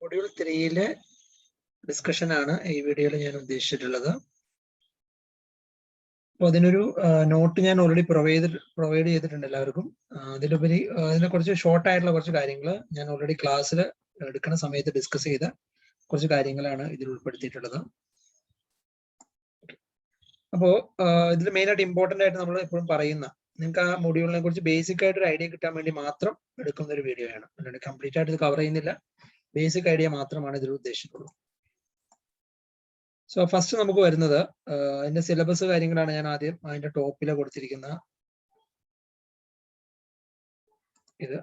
Module 3 discussion ആണ് ഈ വീഡിയോയിൽ ഞാൻ ഉദ്ദേശിച്ചിട്ടുള്ളത്. അപ്പോൾ അതിനൊരു നോട്ട് ഞാൻ ഓൾറെഡി പ്രൊവൈഡ് ചെയ്തിട്ടുണ്ട് എല്ലാവർക്കും. അതിലുപരി അതിനെ കുറച്ച് ഷോർട്ട് ആയിട്ടുള്ള കുറച്ച് കാര്യങ്ങൾ ഞാൻ ഓൾറെഡി ക്ലാസ്സിൽ എടുക്കുന്ന സമയത്ത് ഡിസ്കസ് ചെയ്ത കുറച്ച് കാര്യങ്ങളാണ് ഇതിൽ ഉൾപ്പെടുത്തിയിട്ടുള്ളത്. അപ്പോൾ ഇതിൽ മെയിനായിട്ട് ഇമ്പോർട്ടൻ്റ് ആയിട്ട് നമ്മൾ എപ്പോഴും പറയുന്ന നിങ്ങൾക്ക് ആ മൊഡ്യൂളിനെ കുറിച്ച് ബേസിക് ആയിട്ട് ഒരു ഐഡിയ കിട്ടാൻ വേണ്ടി മാത്രം എടുക്കുന്ന ഒരു വീഡിയോ ആണ്. അല്ലാണ്ട് കംപ്ലീറ്റ് ആയിട്ട് ഇത് കവർ ചെയ്യുന്നില്ല. ബേസിക് ഐഡിയ മാത്രമാണ് ഇതിൽ ഉദ്ദേശിച്ചിട്ടുള്ളത്. സോ ഫസ്റ്റ് നമുക്ക് വരുന്നത് അതിന്റെ സിലബസ് കാര്യങ്ങളാണ്. ഞാൻ ആദ്യം അതിന്റെ ടോപ്പിൽ കൊടുത്തിരിക്കുന്ന ഇത്.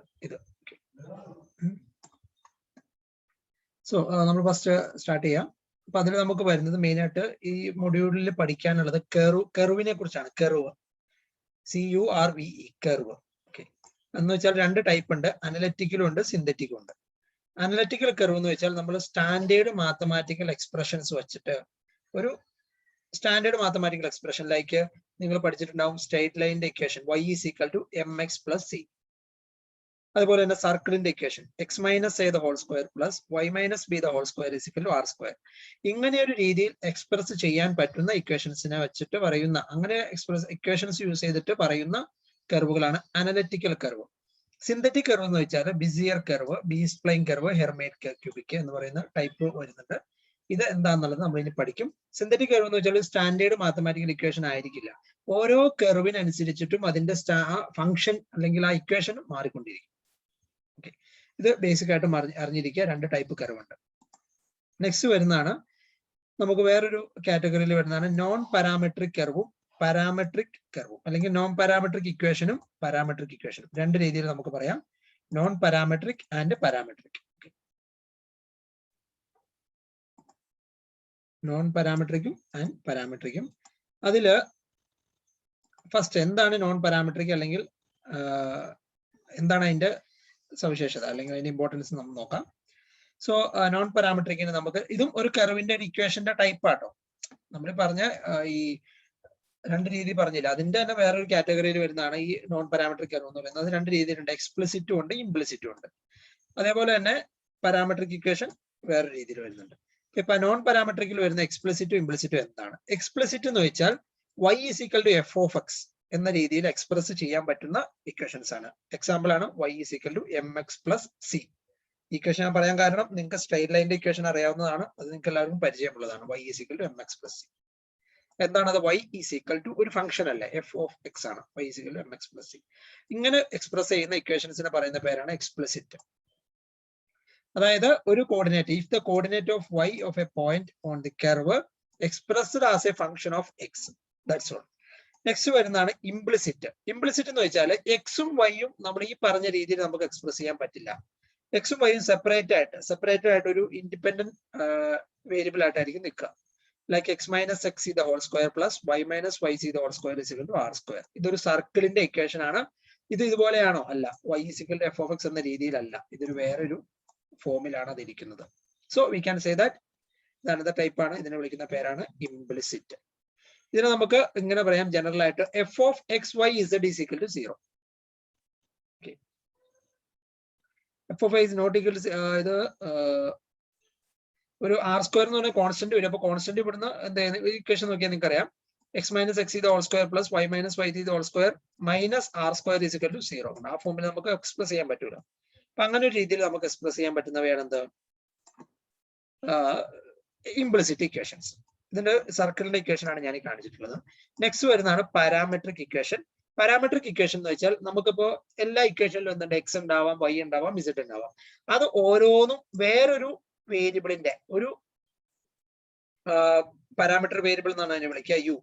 സോ നമ്മൾ ഫസ്റ്റ് സ്റ്റാർട്ട് ചെയ്യാം. അപ്പൊ അതിൽ നമുക്ക് വരുന്നത് മെയിൻ ആയിട്ട് ഈ മൊഡ്യൂളിൽ പഠിക്കാനുള്ളത് കെർവിനെ കുറിച്ചാണ്. Curve, CURVE, curve. ഓക്കെ, എന്ന് വെച്ചാൽ രണ്ട് ടൈപ്പ് ഉണ്ട്, അനലറ്റിക്കലും ഉണ്ട്, സിന്തറ്റിക്കും ഉണ്ട്. അനലറ്റിക്കൽ കർവ് എന്ന് വെച്ചാൽ നമ്മൾ സ്റ്റാൻഡേർഡ് മാത്തമാറ്റിക്കൽ എക്സ്പ്രഷൻസ് വെച്ചിട്ട് ഒരു സ്റ്റാൻഡേർഡ് മാത്തമാറ്റിക്കൽ എക്സ്പ്രഷൻ ലൈക്ക് നിങ്ങൾ പഠിച്ചിട്ടുണ്ടാവും സ്ട്രേറ്റ് ലൈനിന്റെ ഇക്വേഷൻ y = mx + c. അതുപോലെ തന്നെ സർക്കിളിന്റെ equation x - a the whole square plus y - b the whole square = r². ഇങ്ങനെ ഒരു രീതിയിൽ എക്സ്പ്രസ് ചെയ്യാൻ പറ്റുന്ന ഇക്വേഷൻസിനെ വെച്ചിട്ട് പറയുന്ന, അങ്ങനെ ഇക്വേഷൻസ് യൂസ് ചെയ്തിട്ട് പറയുന്ന കർവുകളാണ് അനലറ്റിക്കൽ കർവ്. സിന്തറ്റിക് കർവ് എന്ന് വെച്ചാൽ busier curve, B spline curve, Hermite cubic എന്ന് പറയുന്ന ടൈപ്പ് വരുന്നുണ്ട്. ഇത് എന്താണെന്നുള്ളത് നമ്മൾ ഇനി പഠിക്കും. സിന്തറ്റിക് കർവ് എന്ന് വെച്ചാൽ സ്റ്റാൻഡേർഡ് മാത്തമാറ്റിക്കൽ ഇക്വേഷൻ ആയിരിക്കില്ല. ഓരോ കർവിനനുസരിച്ചിട്ടും അതിന്റെ ഫംഗ്ഷൻ അല്ലെങ്കിൽ ആ ഇക്വേഷൻ മാറിക്കൊണ്ടിരിക്കും. ഓക്കെ, ഇത് ബേസിക് ആയിട്ട് അറിഞ്ഞിരിക്കുക. രണ്ട് ടൈപ്പ് കർവ് ഉണ്ട്. നെക്സ്റ്റ് വരുന്നതാണ് നമുക്ക് വേറൊരു കാറ്റഗറിയിൽ വരുന്നതാണ് നോൺ പാരാമെട്രിക് കർവും പാരാമെട്രിക് കർവും, അല്ലെങ്കിൽ നോൺ പാരാമെട്രിക് ഇക്വേഷനും പാരാമെട്രിക് ഇക്വേഷനും. രണ്ട് രീതിയിൽ നമുക്ക് പറയാം, non parametric and parametric. Non പാരാമെട്രിക്കും ആൻഡ് പാരാമെട്രിക്കും. അതില് ഫസ്റ്റ് എന്താണ് നോൺ പാരാമെട്രിക്, അല്ലെങ്കിൽ എന്താണ് അതിന്റെ സവിശേഷത അല്ലെങ്കിൽ അതിന്റെ ഇമ്പോർട്ടൻസ് നമ്മൾ നോക്കാം. സോ നോൺ പാരാമെട്രിക്കിന് നമുക്ക് ഇതും ഒരു കർവിന്റെ ഒരു ഇക്വേഷന്റെ ടൈപ്പ് ആട്ടോ. നമ്മൾ പറഞ്ഞ ഈ രണ്ട് രീതി പറഞ്ഞില്ല, അതിന്റെ തന്നെ വേറൊരു കാറ്റഗറിയിൽ വരുന്നതാണ് ഈ നോൺ പാരാമെട്രിക് കർവ് എന്ന് പറയുന്നത്. അത് രണ്ട് രീതിയിലുണ്ട്, എക്സ്പ്ലിസിറ്റും ഉണ്ട്, ഇംപ്ലിസിറ്റും ഉണ്ട്. അതേപോലെ തന്നെ പാരാമെട്രിക് ഇക്വേഷൻ വേറെ രീതിയിൽ വരുന്നുണ്ട്. ഇപ്പൊ നോൺ പാരാമെട്രിക്കിൽ വരുന്ന എക്സ്പ്ലിസിറ്റും ഇംപ്ലിസിറ്റും എന്താണ്? എക്സ്പ്ലിസിറ്റ് എന്ന് വെച്ചാൽ y = f(x) എന്ന രീതിയിൽ എക്സ്പ്രസ് ചെയ്യാൻ പറ്റുന്ന ഇക്വേഷൻസ് ആണ്. എക്സാമ്പിൾ ആണ് y = mx + c. ഇക്വേഷൻ ഞാൻ പറയാൻ കാരണം നിങ്ങൾക്ക് സ്ട്രെയിറ്റ് ലൈനിന്റെ ഇക്വേഷൻ അറിയാവുന്നതാണ്, അത് നിങ്ങൾക്ക് എല്ലാവർക്കും പരിചയമുള്ളതാണ്. y = mx + c. എന്താണത്? y = ഒരു ഫംഗ്ഷൻ അല്ലേ, f(x) ആണ്. y = mx + c. ഇങ്ങനെ എക്സ്പ്രസ് ചെയ്യുന്ന ഇക്വേഷൻസിനെ പറയുന്ന പേരാണ് എക്സ്പ്ലിസിറ്റ്. അതായത് ഒരു coordinate, if the coordinate of y of a point on the curve expressed as a function of x, that's all. Next വരുന്നതാണ് ഇംപ്ലിസിറ്റ്. ഇംപ്ലിസിറ്റ് എന്ന് വെച്ചാൽ എക്സും വൈയും നമ്മൾ ഈ പറഞ്ഞ രീതിയിൽ നമുക്ക് എക്സ്പ്രസ് ചെയ്യാൻ പറ്റില്ല. എക്സും വൈയും സെപ്പറേറ്റ് ആയിട്ട് ഒരു ഇൻഡിപെൻഡന്റ് വേരിയബിൾ ആയിട്ടായിരിക്കും നിൽക്കുക. Like x - x the whole square plus y - y the whole square = r². ഇതൊരു സർക്കിളിന്റെ ഇക്വേഷൻ ആണ്. ഇത് ഇതുപോലെയാണോ? അല്ല, y = f(x) എന്ന രീതിയിലല്ല, ഇതൊരു വേറൊരു ഫോമിലാണ് അതിരിക്കുന്നത്. So we can say that ഇതാണ് ടൈപ്പ് ആണ്. ഇതിനെ വിളിക്കുന്ന പേരാണ് ഇംപ്ലിസിറ്റ്. ഇതിനെ നമുക്ക് ഇങ്ങനെ പറയാം ജനറൽ ആയിട്ട് f(x, y, z) = 0. f(y) is not equal to ഇത് ഒരു r² എന്ന് പറഞ്ഞ കോൺസ്റ്റന്റ് വരും. അപ്പൊ കോൺസ്റ്റന്റ് ഇവിടുന്ന് എന്താ ഇക്വേഷൻ നോക്കിയാൽ നിങ്ങൾക്ക് അറിയാം, x - x the whole square plus y - y the whole square minus r² = 0. ആ ഫോമിൽ നമുക്ക് എക്സ്പ്രസ് ചെയ്യാൻ പറ്റൂല. അപ്പൊ അങ്ങനെ ഒരു രീതിയിൽ നമുക്ക് എക്സ്പ്രസ് ചെയ്യാൻ പറ്റുന്നവയാണ് എന്ത്? Implicit equations. ഇതിന്റെ സർക്കിളിന്റെ ഇക്വേഷൻ ആണ് ഞാൻ കാണിച്ചിട്ടുള്ളത്. നെക്സ്റ്റ് വരുന്നതാണ് പാരാമെട്രിക് ഇക്വേഷൻ. പാരാമെട്രിക് ഇക്വേഷൻ എന്ന് വെച്ചാൽ നമുക്കിപ്പോ എല്ലാ ഇക്വേഷനിലും എന്തുണ്ട്? x ഉണ്ടാവാം, y ഉണ്ടാവാം, z ഉണ്ടാവാം. അത് ഓരോന്നും വേറൊരു വേരിയബിളിന്റെ ഒരു പാരാമീറ്റർ വേരിയബിൾ എന്നാണ് അതിനെ വിളിക്കുക, u.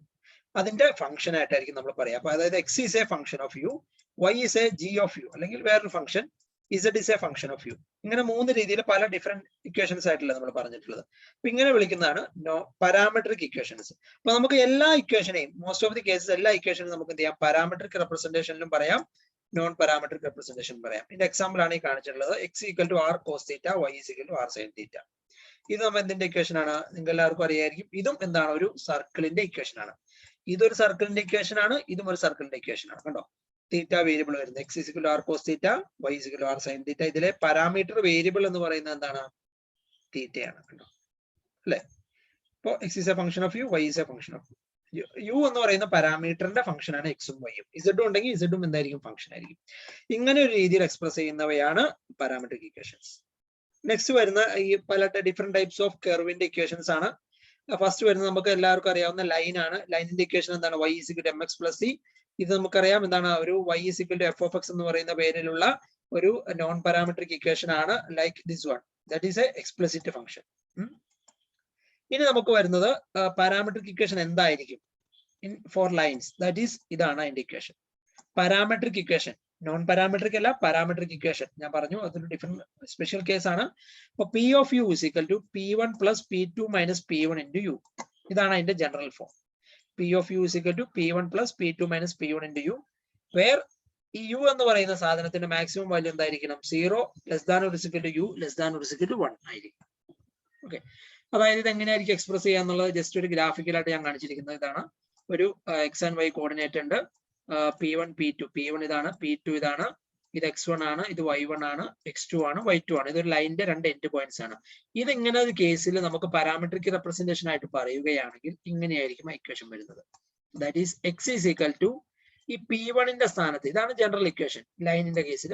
അതിന്റെ ഫംഗ്ഷൻ ആയിട്ടായിരിക്കും നമ്മൾ പറയാം. അപ്പൊ അതായത് x is a function of u, y is a g of u, അല്ലെങ്കിൽ വേറൊരു function z is a function of u. ഇങ്ങനെ മൂന്ന് രീതിയിൽ പല ഡിഫറെന്റ് ഇക്വേഷൻസ് ആയിട്ടല്ല നമ്മൾ പറഞ്ഞിട്ടുള്ളത്. അപ്പൊ ഇങ്ങനെ വിളിക്കുന്നതാണ് പാരാമെട്രിക് ഇക്വേഷൻസ്. അപ്പൊ നമുക്ക് എല്ലാ ഇക്വേഷനെയും മോസ്റ്റ് ഓഫ് ദി കേസസ് എല്ലാ ഇക്വേഷനും നമുക്ക് എന്ത് ചെയ്യാം? പാരാമെട്രിക് റെപ്രസെന്റേഷനിലും പറയാം, നോൺ പാരാമെട്രിക് റെപ്രസെന്റേഷൻ പറയാം. ഇതിന്റെ എക്സാമ്പിൾ ആണ് ഈ കാണിച്ചിട്ടുള്ളത്. x = r cos θ, y = r sin θ. ഇത് നമ്മൾ എന്തിന്റെ ഇക്വേഷൻ ആണ്? നിങ്ങൾക്ക് എല്ലാവർക്കും അറിയായിരിക്കും. ഇതും എന്താണ്? ഒരു സർക്കിളിന്റെ ഇക്വേഷൻ ആണ്. ഇതൊരു സർക്കിളിന്റെ ഇക്വേഷൻ ആണ്, ഇതും ഒരു സർക്കിളിന്റെ ഇക്വേഷൻ ആണ്. കണ്ടോ, തീറ്റ വേരിയബിൾ വരുന്നത് x = r cos θ, y = r sin θ. ഇതിലെ പാരാമീറ്റർ വേരിയബിൾ എന്ന് പറയുന്നത് എന്താണ്? തീറ്റയാണ് കണ്ടോ അല്ലെ. ഇപ്പോൾ x is a function of u, y is a function of u എന്ന് പറയുന്ന പാരാമീറ്ററിന്റെ ഫംഗ്ഷൻ ആണ് എക്സും വൈയും. ഇസഡും ഉണ്ടെങ്കിൽ ഇസഡും എന്തായിരിക്കും ഫംഗ്ഷൻ ആയിരിക്കും. ഇങ്ങനെ ഒരു രീതിയിൽ എക്സ്പ്രസ് ചെയ്യുന്നവയാണ് പാരാമെട്രിക് ഇക്വേഷൻസ്. നെക്സ്റ്റ് വരുന്ന ഈ പല ഡിഫറെന്റ് ടൈപ്സ് ഓഫ് കർവിന്റെ ഇക്വേഷൻസ് ആണ്. ഫസ്റ്റ് വരുന്നത് നമുക്ക് എല്ലാവർക്കും അറിയാവുന്ന ലൈൻ ആണ്. ലൈനിന്റെ ഇക്വേഷൻ എന്താണ്? y = mx + c. ഇത് നമുക്കറിയാം എന്താണ്, ഒരു y = f of x എന്ന് പറയുന്ന പേരിലുള്ള ഒരു നോൺ പാരാമെട്രിക് ഇക്വേഷൻ ആണ്. Like this one, that is A explicit function. ഇനി നമുക്ക് വരുന്നത് പാരാമെട്രിക് ഇക്വേഷൻ എന്തായിരിക്കും ഫോർ ലൈൻസ്, ദാറ്റ് ഈസ് ഇതാണ് അതിന്റെ equation. Parametric equation, non parametric അല്ല, പാരാമെട്രിക് ഇക്വേഷൻ ഞാൻ പറഞ്ഞു, അതൊരു ഡിഫറെന്റ് സ്പെഷ്യൽ കേസ് ആണ്. അപ്പൊ P of u = P1 + P2 - P1 × u. ഇതാണ് അതിന്റെ general form. P of u = P1 + P2 - P1 × u, where ഈ u എന്ന് പറയുന്ന സാധനത്തിന്റെ മാക്സിമം വാല്യൂ എന്തായിരിക്കണം? 0 ≤ u ≤ 1 ആയിരിക്കും. ഓക്കെ, അതായത് ഇത് എങ്ങനെയായിരിക്കും എക്സ്പ്രസ് ചെയ്യാന്നുള്ളത് ജസ്റ്റ് ഒരു ഗ്രാഫിക്കലായിട്ട് ഞാൻ കാണിച്ചിരിക്കുന്നത്. ഇതാണ് ഒരു എക്സ് ആൻഡ് വൈ കോർഡിനേറ്റ് ഉണ്ട്. P1 P2, P1 ഇതാണ്, P2 ഇതാണ്, ഇത് x1 ആണ്, ഇത് y1 ആണ്, x2 ആണ്, y2 ആണ്. ഇതൊരു ലൈനിന്റെ രണ്ട് എൻഡ് പോയിന്റ്സ് ആണ്. ഇത് ഇങ്ങനെ ഒരു കേസിൽ നമുക്ക് പാരാമെട്രിക് റെപ്രസെന്റേഷൻ ആയിട്ട് പറയുകയാണെങ്കിൽ ഇങ്ങനെയായിരിക്കും ഇക്വേഷൻ വരുന്നത്. ദാറ്റ് ഈസ് x = ഈ P1ന്റെ സ്ഥാനത്ത്, ഇതാണ് ജനറൽ ഇക്വേഷൻ. ലൈനിന്റെ കേസിൽ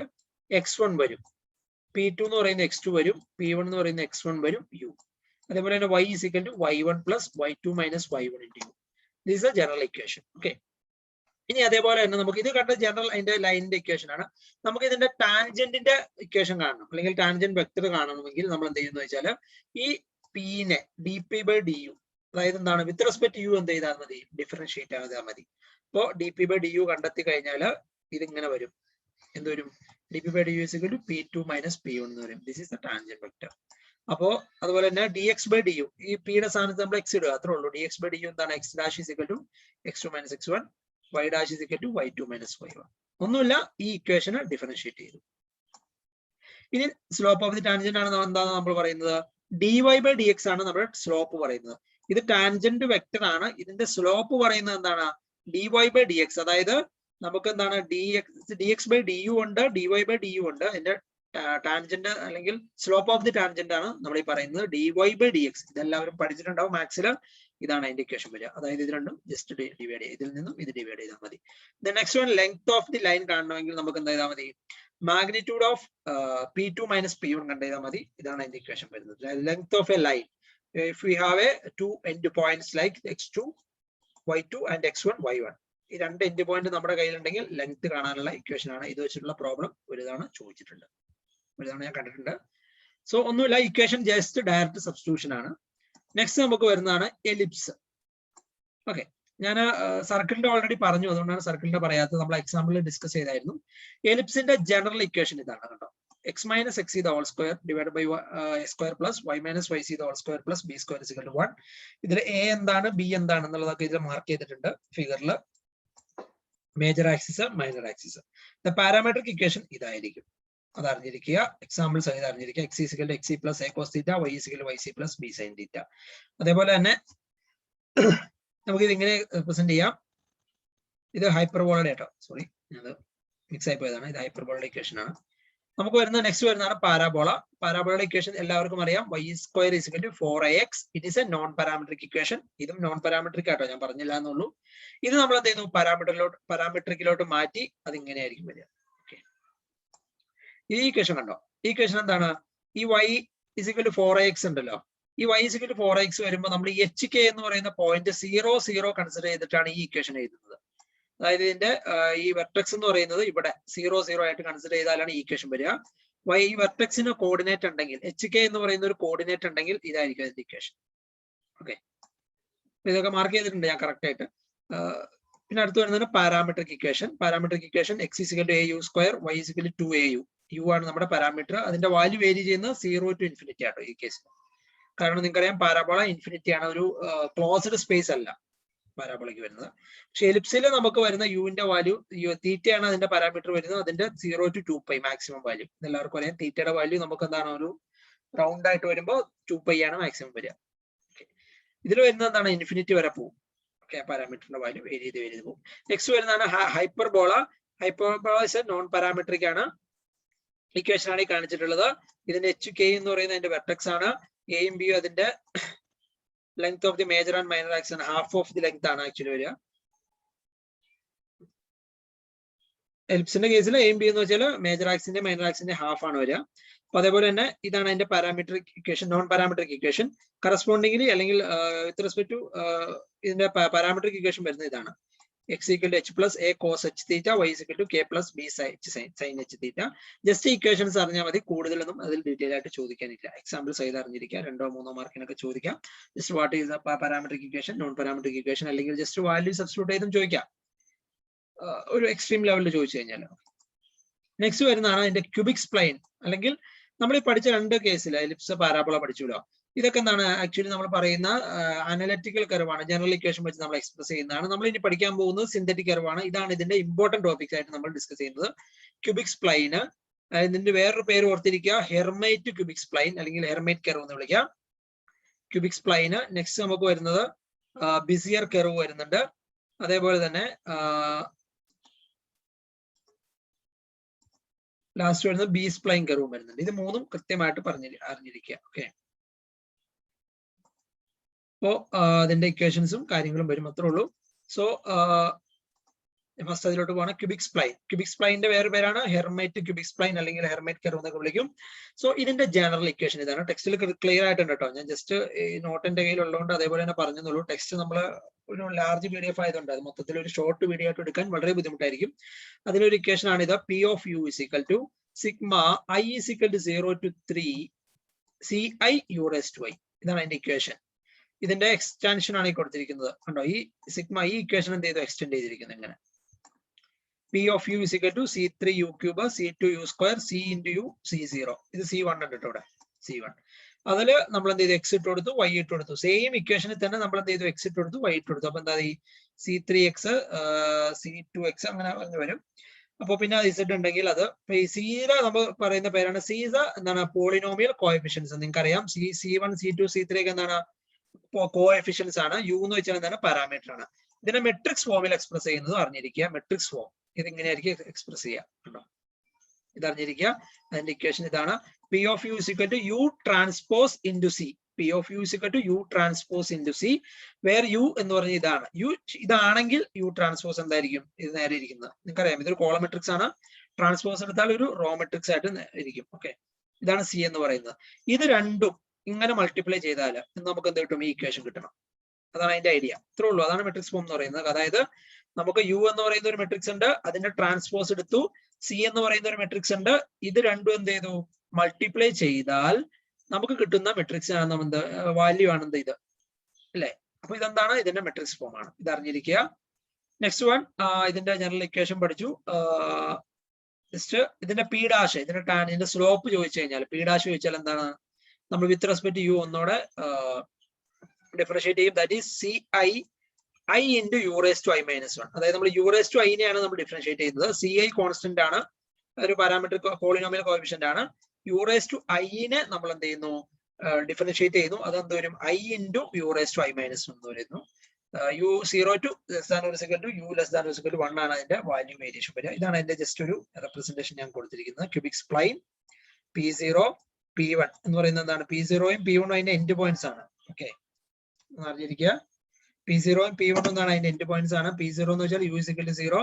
x1 വരും, P2 എന്ന് പറയുന്ന x2 വരും, P1 എന്ന് പറയുന്ന x1 വരും, u. അതേപോലെ തന്നെ y = y1 + y2 - y1 × u. This is A general equation. Okay, ഇനി അതേപോലെ തന്നെ നമുക്ക് ഇത് കണ്ട ജനറൽ അതിന്റെ ലൈനിന്റെ ഇക്വേഷൻ ആണ്. നമുക്ക് ഇതിന്റെ ടാൻജന്റിന്റെ ഇക്വേഷൻ കാണണം, അല്ലെങ്കിൽ ടാൻജന്റ് വെക്ടർ കാണണമെങ്കിൽ നമ്മൾ എന്ത് ചെയ്യുന്നത് വെച്ചാൽ ഈ p-നെ dp/du, അതായത് എന്താണ്, വിത്ത് റെസ്പെക്ട് u എന്ത് ചെയ്താൽ മതി? ഡിഫറൻഷിയേറ്റ് ചെയ്താൽ മതി. അപ്പോ dp/du കണ്ടെത്തി കഴിഞ്ഞാൽ ഇതിങ്ങനെ വരും. എന്ത് വരും? dp/du = P2 - P1 എന്ന് വരും. This is the tangent vector. അപ്പോ അതുപോലെ തന്നെ dx/du, ഈ p-യുടെ സ്ഥാനത്ത് നമ്മൾ x ഇടുക, അത്രേ ഉള്ളൂ. dx/du എന്താണ്? x' = x2 - x1, y' = y2 - y1. ഒന്നുമില്ല, ഈ ഇക്വേഷന് ഡിഫറൻഷിയേറ്റ് ചെയ്തു. ഇനി സ്ലോപ്പ് ഓഫ് ദി ടാൻജന്റ് ആണ് എന്താണ് നമ്മൾ പറയുന്നത്? dy/dx ആണ് നമ്മുടെ സ്ലോപ്പ് പറയുന്നത്. ഇത് ടാൻജന്റ് വെക്ടർ ആണ്. ഇതിന്റെ സ്ലോപ്പ് പറയുന്നത് എന്താണ്? dy/dx. അതായത് നമുക്ക് എന്താണ്, dx/du ഉണ്ട്, dy/du ഉണ്ട്. അതിന്റെ ടാൻജന്റ് അല്ലെങ്കിൽ സ്ലോപ്പ് ഓഫ് ദി ടാൻജന്റ് ആണ് നമ്മൾ ഈ പറയുന്നത് dy/dx. ഇതെല്ലാവരും പഠിച്ചിട്ടുണ്ടാവും മാത്സിൽ. ഇതാണ് അതിന്റെ ഇക്വേഷൻ വരിക. അതായത് ഇത് രണ്ടും ജസ്റ്റ് ഡിവൈഡ് ചെയ്യുക, ഇതിൽ നിന്നും ഇത് ഡിവൈഡ് ചെയ്താൽ മതി. Next one, length of the line കാണണമെങ്കിൽ നമുക്ക് എന്ത് ചെയ്താൽ മതി? മാഗ്നിറ്റ്യൂഡ് ഓഫ് P2 - P1 കണ്ടെയ്താൽ മതി. ഇതാണ് അതിന്റെ ഇക്വേഷൻ വരുന്നത്. Length of a line, if we have a two end points like x2, y2 and x1, y1. ഈ രണ്ട് എൻഡ് പോയിന്റ് നമ്മുടെ കയ്യിലുണ്ടെങ്കിൽ ലെങ്ത് കാണാനുള്ള ഇക്വേഷൻ ആണ്. ഇത് വെച്ചിട്ടുള്ള പ്രോബ്ലം ഒരു തവണ ചോദിച്ചിട്ടുണ്ട്, ഒരു തവണ ഞാൻ കണ്ടിട്ടുണ്ട്. സോ ഒന്നുമില്ല, ഇക്വേഷൻ ജസ്റ്റ് ഡയറക്റ്റ് സബ്സ്റ്റിറ്റ്യൂഷൻ ആണ്. നെക്സ്റ്റ് നമുക്ക് വരുന്നതാണ് എലിപ്സ്. ഓക്കെ, ഞാൻ സർക്കിളിന്റെ ഓൾറെഡി പറഞ്ഞു, അതുകൊണ്ടാണ് സർക്കിളിന്റെ പറയാത്തത്. നമ്മൾ എക്സാമ്പിളിൽ ഡിസ്കസ് ചെയ്തായിരുന്നു. എലിപ്സിന്റെ ജനറൽ ഇക്വേഷൻ ഇതാണ് കേട്ടോ. x - x² / a² + y - yc² + b² = 1. ഇതിൽ a എന്താണ്, b എന്താണ് എന്നുള്ളതൊക്കെ ഇതിൽ മാർക്ക് ചെയ്തിട്ടുണ്ട് ഫിഗറിൽ. Major axis, minor axis. The parametric equation ഇതായിരിക്കും. അത് അറിഞ്ഞിരിക്കുക, എക്സാമ്പിൾ സഹിതം അറിഞ്ഞിരിക്കുക. x = xe + a cos θ, y = yc + b sin θ. അതേപോലെ തന്നെ നമുക്ക് ഇത് ഇങ്ങനെ റെപ്രസെന്റ് ചെയ്യാം. ഇത് ഹൈപ്പർബോളയുടെ കേട്ടോ, സോറി അത് മിക്സ് ആയി പോയതാണ്. ഇത് ഹൈപ്പർബോളയുടെ ഇക്വേഷൻ ആണ്. നമുക്ക് വരുന്ന നെക്സ്റ്റ് വരുന്നതാണ് പാരാബോള. പാരാബോളയുടെ ഇക്വേഷൻ എല്ലാവർക്കും അറിയാം. y² = 4ax. It is A non parametric equation. ഇതും നോൺ പാരാമെട്രിക് ആട്ടോ, ഞാൻ പറഞ്ഞില്ല എന്നുള്ളൂ. ഇത് നമ്മൾ എന്ത് ചെയ്യുന്നു? പാരാമെട്രിക്കിലോട്ട് മാറ്റി അത് ഇങ്ങനെയായിരിക്കും വരിക. ഓക്കെ, ഈ ഇക്വേഷൻ കണ്ടോ? ഈ ഇക്വേഷൻ എന്താണ്? ഈ y = 4ax ഉണ്ടല്ലോ. ഈ y = 4ax വരുമ്പോൾ നമ്മൾ ഈ hk എന്ന് പറയുന്ന പോയിന്റ് 0, 0 കൺസിഡർ ചെയ്തിട്ടാണ് ഈ ഇക്വേഷൻ എഴുതുന്നത്. അതായത് ഇതിന്റെ ഈ വെർട്ടെക്സ് എന്ന് പറയുന്നത് ഇവിടെ 0, 0 ആയിട്ട് കൺസിഡർ ചെയ്താലാണ് ഈ ഇക്വേഷൻ വരിക. ഈ വെർട്ടെക്സിന് കോർഡിനേറ്റ് ഉണ്ടെങ്കിൽ, hk എന്ന് പറയുന്ന ഒരു കോർഡിനേറ്റ് ഉണ്ടെങ്കിൽ ഇതായിരിക്കും അതിന്റെ ഇക്വേഷൻ. ഓക്കെ, ഇതൊക്കെ മാർക്ക് ചെയ്തിട്ടുണ്ട് ഞാൻ കറക്റ്റ് ആയിട്ട്. പിന്നെ അടുത്ത് വരുന്നത് parametric equation. Parametric equation x = au², y = 2au. u ആണ് നമ്മുടെ പാരാമീറ്റർ. അതിന്റെ വാല്യൂ വേരി ചെയ്യുന്നത് 0 to ∞ ആട്ടോ ഈ കേസിൽ. കാരണം നിങ്ങൾക്കറിയാം പാരാബോള ഇൻഫിനിറ്റി ആണ്, ഒരു ക്ലോസ്ഡ് സ്പേസ് അല്ല പാരാബോളയ്ക്ക് വരുന്നത്. പക്ഷെ എലിപ്സിൽ നമുക്ക് വരുന്ന യുവിന്റെ വാല്യൂ തീറ്റയാണ് അതിന്റെ പാരാമീറ്റർ വരുന്നത്. അതിന്റെ 0 to 2π മാക്സിമം വാല്യൂ. എല്ലാവർക്കും അറിയാം തീറ്റയുടെ വാല്യൂ നമുക്ക് എന്താണ്, ഒരു റൗണ്ട് ആയിട്ട് വരുമ്പോൾ 2π ആണ് മാക്സിമം വരിക. ഇതിൽ വരുന്നത് എന്താണ്, ഇൻഫിനിറ്റി വരെ പോകും. ഓക്കെ, പാരാമീറ്ററിന്റെ വാല്യൂ വേരി ചെയ്ത് പോകും. നെക്സ്റ്റ് വരുന്നതാണ് ഹൈപ്പർബോള. ഹൈപ്പർബോള നോൺ പാരാമെട്രിക് ആണ്. ഇക്വേഷൻ ആണ് ഈ കാണിച്ചിട്ടുള്ളത്. ഇതിന്റെ hk എന്ന് പറയുന്നത് അതിന്റെ വെർട്ടെക്സ് ആണ്. എയും ബിയും അതിന്റെ length of the major and minor axis half of the length ആണ് ആക്ച്വലി വരിക. എലിപ്സിന്റെ കേസിൽ എയും ബി എന്ന് വെച്ചാൽ മേജർ ആക്സിന്റെ മൈനർ ആക്സിന്റെ ഹാഫ് ആണ് വരിക. അപ്പൊ അതേപോലെ തന്നെ ഇതാണ് അതിന്റെ parametric equation, non parametric equation. Correspondingly അല്ലെങ്കിൽ വിത്ത് റെസ്പെക്ട് ടു ഇതിന്റെ പാരാമെട്രിക് ഇക്വേഷൻ വരുന്നത് ഇതാണ്. x equal to h plus a cos h theta, y is equal to k plus b sin h theta. Just equations അറിഞ്ഞാൽ മതി, കൂടുതലൊന്നും അതിൽ detail ആയിട്ട് ചോദിക്കാനില്ല. Example side അറിഞ്ഞിരിക്കുക, 2 or 3 മാർക്കിനൊക്കെ ചോദിക്കാം. Just what is the parametric equation, non parametric equation, അല്ലെങ്കിൽ just value substitute ചെയ്തും ചോദിക്കാം ഒരു എക്സ്ട്രീം ലെവലിൽ ചോദിച്ചു കഴിഞ്ഞാൽ. നെക്സ്റ്റ് വരുന്നതാണ് അതിന്റെ ക്യൂബിക് സ്പ്ലൈൻ, അല്ലെങ്കിൽ നമ്മൾ ഈ പഠിച്ച 2 കേസിൽ എലിപ്സ് പാരാബോള പഠിച്ചുല്ലോ. ഇതൊക്കെ എന്താണ് ആക്ച്വലി നമ്മൾ പറയുന്ന അനലിറ്റിക്കൽ കർവാണ്, ജനറൽ ഇക്വേഷൻ വെച്ച് നമ്മൾ എക്സ്പ്രസ് ചെയ്യുന്നതാണ്. നമ്മൾ ഇനി പഠിക്കാൻ പോകുന്നത് സിന്തറ്റിക് കർവാണ്. ഇതാണ് ഇതിന്റെ ഇമ്പോർട്ടന്റ് ടോപ്പിക്സ് ആയിട്ട് നമ്മൾ ഡിസ്കസ് ചെയ്യുന്നത്. ക്യൂബിക് സ്പ്ലൈന്, ഇതിന്റെ വേറൊരു പേര് ഓർത്തിരിക്കുക, ഹെർമൈറ്റ് ക്യൂബിക് സ്പ്ലൈൻ അല്ലെങ്കിൽ ഹെർമൈറ്റ് കർവ് എന്ന് വിളിക്കാം. ക്യൂബിക് സ്പ്ലൈന്. നെക്സ്റ്റ് നമുക്ക് വരുന്നത് ബിസിയർ കർവ് വരുന്നുണ്ട്. അതേപോലെ തന്നെ ലാസ്റ്റ് വരുന്നത് ബി സ്പ്ലൈൻ കർവും വരുന്നുണ്ട്. ഇത് 3ഉം കൃത്യമായിട്ട് അറിഞ്ഞിരിക്കുക. ഓക്കെ, അപ്പോ അതിന്റെ ഇക്വേഷൻസും കാര്യങ്ങളും വരും, അത്രേ ഉള്ളൂ. സോ ഫസ്റ്റ് അതിലോട്ട് പോകണം. Cubic spline. ക്യൂബിക് സ്പ്ലൈന്റെ വേറെ പേരാണ് ഹെർമൈറ്റ് ക്യൂബിക് സ്പ്ലൈൻ അല്ലെങ്കിൽ ഹെർമൈറ്റ് കർവ് എന്നൊക്കെ വിളിക്കും. സോ ഇതിന്റെ ജനറൽ ഇക്വേഷൻ ഇതാണ്. ടെക്സ്റ്റിൽ ക്ലിയർ ആയിട്ടുണ്ട് കേട്ടോ. ഞാൻ ജസ്റ്റ് നോട്ടിന്റെ കയ്യിൽ ഉള്ളതുകൊണ്ട് അതേപോലെ തന്നെ പറഞ്ഞുള്ളൂ. ടെക്സ്റ്റ് നമ്മൾ ഒരു ലാർജ് PDF ആയതുകൊണ്ട് അത് മൊത്തത്തിൽ ഒരു ഷോർട്ട് വീഡിയോ ആയിട്ട് എടുക്കാൻ വളരെ ബുദ്ധിമുട്ടായിരിക്കും. അതിലൊരു ഇക്വേഷൻ ആണ് ഇത്. P of u is equal to sigma I is equal to 0 to 3 Ci u raised to y. ഇതാണ് അതിന്റെ ഇക്വേഷൻ. ഇതിന്റെ എക്സ്റ്റൻഷൻ ആണ് ഈ കൊടുത്തിരിക്കുന്നത് കണ്ടോ. ഈ സിഗ്മ ഈ ഇക്വേഷൻ എന്ത് ചെയ്തു എക്സ്റ്റെൻഡ് ചെയ്തിരിക്കുന്നത് ഇങ്ങനെ. P of u is equal to C3 u cube C2 u square C into u C0. ഇത് C1 ഉണ്ട് കേട്ടോ ഇവിടെ, C1. അതില് നമ്മൾ എന്ത് ചെയ്തു എക്സ് ഇട്ട് കൊടുത്തു, വൈ ഇട്ട് കൊടുത്തു. സെയിം ഇക്വേഷനിൽ തന്നെ നമ്മൾ എന്ത് ചെയ്തു എക്സ് ഇട്ട് കൊടുത്തു, വൈ ഇട്ട് കൊടുത്തു. അപ്പൊ എന്താ ഈ C3x C2x അങ്ങനെ വരും. അപ്പൊ പിന്നെ Z ഉണ്ടെങ്കിൽ അത് സീറ നമ്മൾ പറയുന്ന പേരാണ് സീസ എന്താണ് പോളിനോമിയൽ കോഎഫിഷ്യൻസ്. നിങ്ങൾക്ക് അറിയാം C1 C2 C3 ഒക്കെ എന്താണ് കോഎഫിഷ്യൻസ് ആണ്. യു എന്ന് വെച്ചാൽ എന്താണ് പാരാമീറ്റർ ആണ്. ഇതിനെ മെട്രിക്സ് ഫോമിൽ എക്സ്പ്രസ് ചെയ്യുന്നത് അറിഞ്ഞിരിക്കുക. മെട്രിക്സ് ഫോം ഇത് ഇങ്ങനെയായിരിക്കും എക്സ്പ്രസ് ചെയ്യുക കേട്ടോ. ഇത് അറിഞ്ഞിരിക്കുക. അതിന്റെ ഇക്വേഷൻ ഇതാണ്. P of u is equal to u transpose into C. P of u is equal to u transpose into C, where u എന്ന് പറഞ്ഞ ഇതാണ്. u ഇതാണെങ്കിൽ u transpose എന്തായിരിക്കും, ഇത് നേരെ ഇരിക്കുന്നത്. നിങ്ങൾക്കറിയാം ഇതൊരു കോളം മെട്രിക്സ് ആണ്. ട്രാൻസ്പോസ് എടുത്താൽ ഒരു റോ മെട്രിക്സ് ആയിട്ട് ഇരിക്കും. ഓക്കെ, ഇതാണ് C എന്ന് പറയുന്നത്. ഇത് രണ്ടും ഇങ്ങനെ മൾട്ടിപ്ലൈ ചെയ്താൽ നമുക്ക് എന്ത് കിട്ടും, ഈ ഇക്വേഷൻ കിട്ടണം. അതാണ് അതിന്റെ ഐഡിയ. ഇത്രേ ഉള്ളൂ. അതാണ് മെട്രിക്സ് ഫോം എന്ന് പറയുന്നത്. അതായത് നമുക്ക് u എന്ന് പറയുന്ന ഒരു മെട്രിക്സ് ഉണ്ട്, അതിന്റെ ട്രാൻസ്പോസ് എടുത്തു. C എന്ന് പറയുന്ന ഒരു മെട്രിക്സ് ഉണ്ട്, ഇത് രണ്ടും എന്ത് ചെയ്തു മൾട്ടിപ്ലൈ ചെയ്താൽ നമുക്ക് കിട്ടുന്ന മെട്രിക്സ് ആണ് എന്ത് വാല്യൂ ആണ് എന്ത് ഇത് അല്ലെ. അപ്പൊ ഇതെന്താണ്, ഇതിന്റെ മെട്രിക്സ് ഫോം ആണ്. ഇത് അറിഞ്ഞിരിക്കുക. നെക്സ്റ്റ് വൺ, ഇതിന്റെ ജനറൽ ഇക്വേഷൻ പഠിച്ചു. ജസ്റ്റ് ഇതിന്റെ P ഡാഷ്, ഇതിന്റെ സ്ലോപ്പ് ചോദിച്ചു കഴിഞ്ഞാൽ P ഡാഷ് ചോദിച്ചാൽ എന്താണ്, നമ്മൾ വിത്ത് റെസ്പെക്ട് ടു u ഒന്നോടെ ഡിഫറൻഷിയേറ്റ് ചെയ്യും. That is CI I into u raised to I minus 1. അതായത് നമ്മൾ u raised to I നെയാണ് നമ്മൾ ഡിഫറൻഷിയേറ്റ് ചെയ്യുന്നത്. CI കോൺസ്റ്റന്റ് ആണ്, ഒരു പാരാമെട്രിക് പോളിനോമിയൽ കോഎഫിഷ്യന്റ് ആണ്. u raised to I നെ നമ്മൾ എന്ത് ചെയ്യുന്നു, ഡിഫറൻഷിയേറ്റ് ചെയ്യുന്നു. അത് എന്ത് വരും, I into u raised to I minus 1 എന്ന് വരുന്നു. u0 to less than or equal to u less than or equal to 1 ആണ് അതിന്റെ വാല്യൂ വേരിയേഷൻ വരിക. ഇതാണ് അതിന്റെ ജസ്റ്റ് ഒരു റെപ്രസെന്റേഷൻ ഞാൻ കൊടുത്തിരിക്കുന്നത്. ക്യൂബിക് സ്പ്ലൈൻ P0 P1 എന്ന് പറയുന്നത് എന്താണ്, P0യും P1ഉം അതിന്റെ എൻഡ് പോയിന്റ്സ് ആണ്. ഓക്കെ, അറിഞ്ഞിരിക്കുക. P0യും P1 എന്നാണ് അതിന്റെ എൻഡ് പോയിന്റ്സ് ആണ്. P0 എന്ന് വെച്ചാൽ u is equal to 0,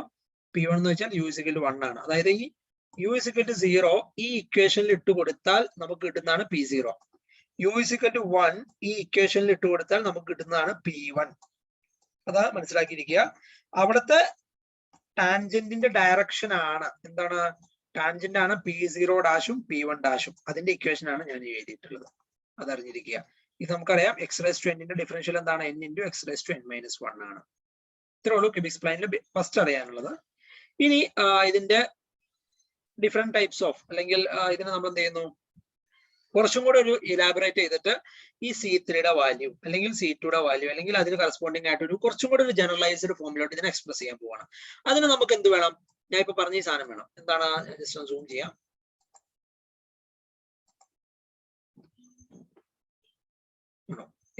P1 എന്ന് വെച്ചാൽ u is equal to 1 ആണ്. അതായത് ഈ u is equal to 0 ഈ ഇക്വേഷനിൽ ഇട്ട് കൊടുത്താൽ നമുക്ക് കിട്ടുന്നതാണ് P0. u is equal to 1 ഈ ഇക്വേഷനിൽ ഇട്ട് കൊടുത്താൽ നമുക്ക് കിട്ടുന്നതാണ് P1. അതാ മനസ്സിലാക്കിയിരിക്കുക. അവിടുത്തെ ടാൻജന്റിന്റെ ഡയറക്ഷൻ ആണ് എന്താണ്, ടാൻജന്റ് ആണ് P0 ഡാഷും P1 ഡാഷും. അതിന്റെ ഇക്വേഷൻ ആണ് ഞാൻ എഴുതിയിട്ടുള്ളത്. അതറിഞ്ഞിരിക്കുക. ഇത് നമുക്കറിയാം x raised to n ന്റെ ഡിഫറൻഷ്യൽ എന്താണ്, n into x raised to n minus 1 ആണ്. ഇത്രേ ഉള്ളൂ ക്യൂബിക് സ്പ്ലൈനിൽ ഫസ്റ്റ് അറിയാനുള്ളത്. ഇനി ഇതിന്റെ ഡിഫറെന്റ് ടൈപ്സ് ഓഫ്, അല്ലെങ്കിൽ ഇതിനെ നമ്മൾ എന്ത് ചെയ്യുന്നു, കുറച്ചും കൂടെ ഒരു ഇലാബറേറ്റ് ചെയ്തിട്ട് ഈ C3യുടെ വാല്യൂ അല്ലെങ്കിൽ C2യുടെ വാല്യൂ അല്ലെങ്കിൽ അതിന് കറസ്പോണ്ടിങ് ആയിട്ട് ഒരു കുറച്ചും കൂടെ ഒരു ജനറലൈസ്ഡ് ഫോമിലോട്ട് ഇതിനെ എക്സ്പ്രസ് ചെയ്യാൻ പോവാണ്. അതിന് നമുക്ക് എന്ത് വേണം, ഞാൻ ഇപ്പൊ പറഞ്ഞ ഈ സാധനം വേണം. എന്താണ്, ജസ്റ്റ് സൂം ചെയ്യാം.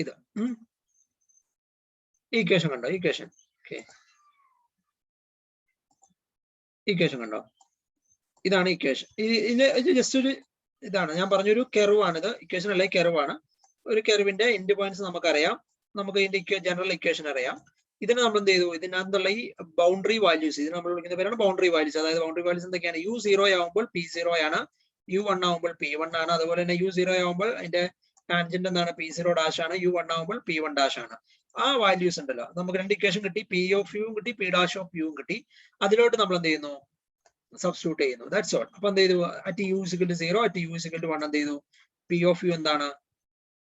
ഇത് ഇക്വേഷൻ കണ്ടോ, ഇക്വേഷൻ ഇക്വേഷൻ കണ്ടോ, ഇതാണ് ഇക്വേഷൻ. ഇത് ജസ്റ്റ് ഒരു ഇതാണ് ഞാൻ പറഞ്ഞൊരു കെർവ് ആണ്. ഇത് ഇക്വേഷൻ അല്ലെ കെർവ് ആണ്. ഒരു കർവിന്റെ എൻഡ് പോയിന്റ്സ് നമുക്കറിയാം, നമുക്ക് ഇതിന്റെ ജനറൽ ഇക്വേഷൻ അറിയാം. ഇതിന് നമ്മൾ എന്ത് ചെയ്തു, ഇതിനകത്തുള്ള ഈ ബൗണ്ടറി വാല്യൂസ്, ഇതിന് നമ്മൾ വിളിക്കുന്ന പേരാണ് ബൗണ്ടറി വാല്യൂസ്. അതായത് ബൗണ്ടറി വാല്യൂസ് എന്തൊക്കെയാണ്? u0 ആവുമ്പോൾ p0 ആണ്, u1 ആവുമ്പോൾ p1 ആണ്. അതുപോലെ തന്നെ u0 ആവുമ്പോൾ അതിന്റെ ടാൻജന്റ് എന്താണ്? p0 ഡാഷ് ആണ്. u1 ആവുമ്പോൾ p1 ഡാഷ് ആണ്. ആ വാല്യൂസ് ഉണ്ടല്ലോ, നമുക്ക് രണ്ട് ഇക്വേഷൻ കിട്ടി, p ഓഫ് യും കിട്ടി, p ഡാഷ് ഓഫ് യും കിട്ടി. അതിലോട്ട് നമ്മൾ എന്ത് ചെയ്യുന്നു? സബ്സ്റ്റിറ്റ്യൂട്ട് ചെയ്യുന്നു. That's all. അപ്പൊ എന്ത് ചെയ്തു? അറ്റ് u = 0 അറ്റ് u = 1 എന്ത് ചെയ്തു? p ഓഫ് യു എന്താണ്?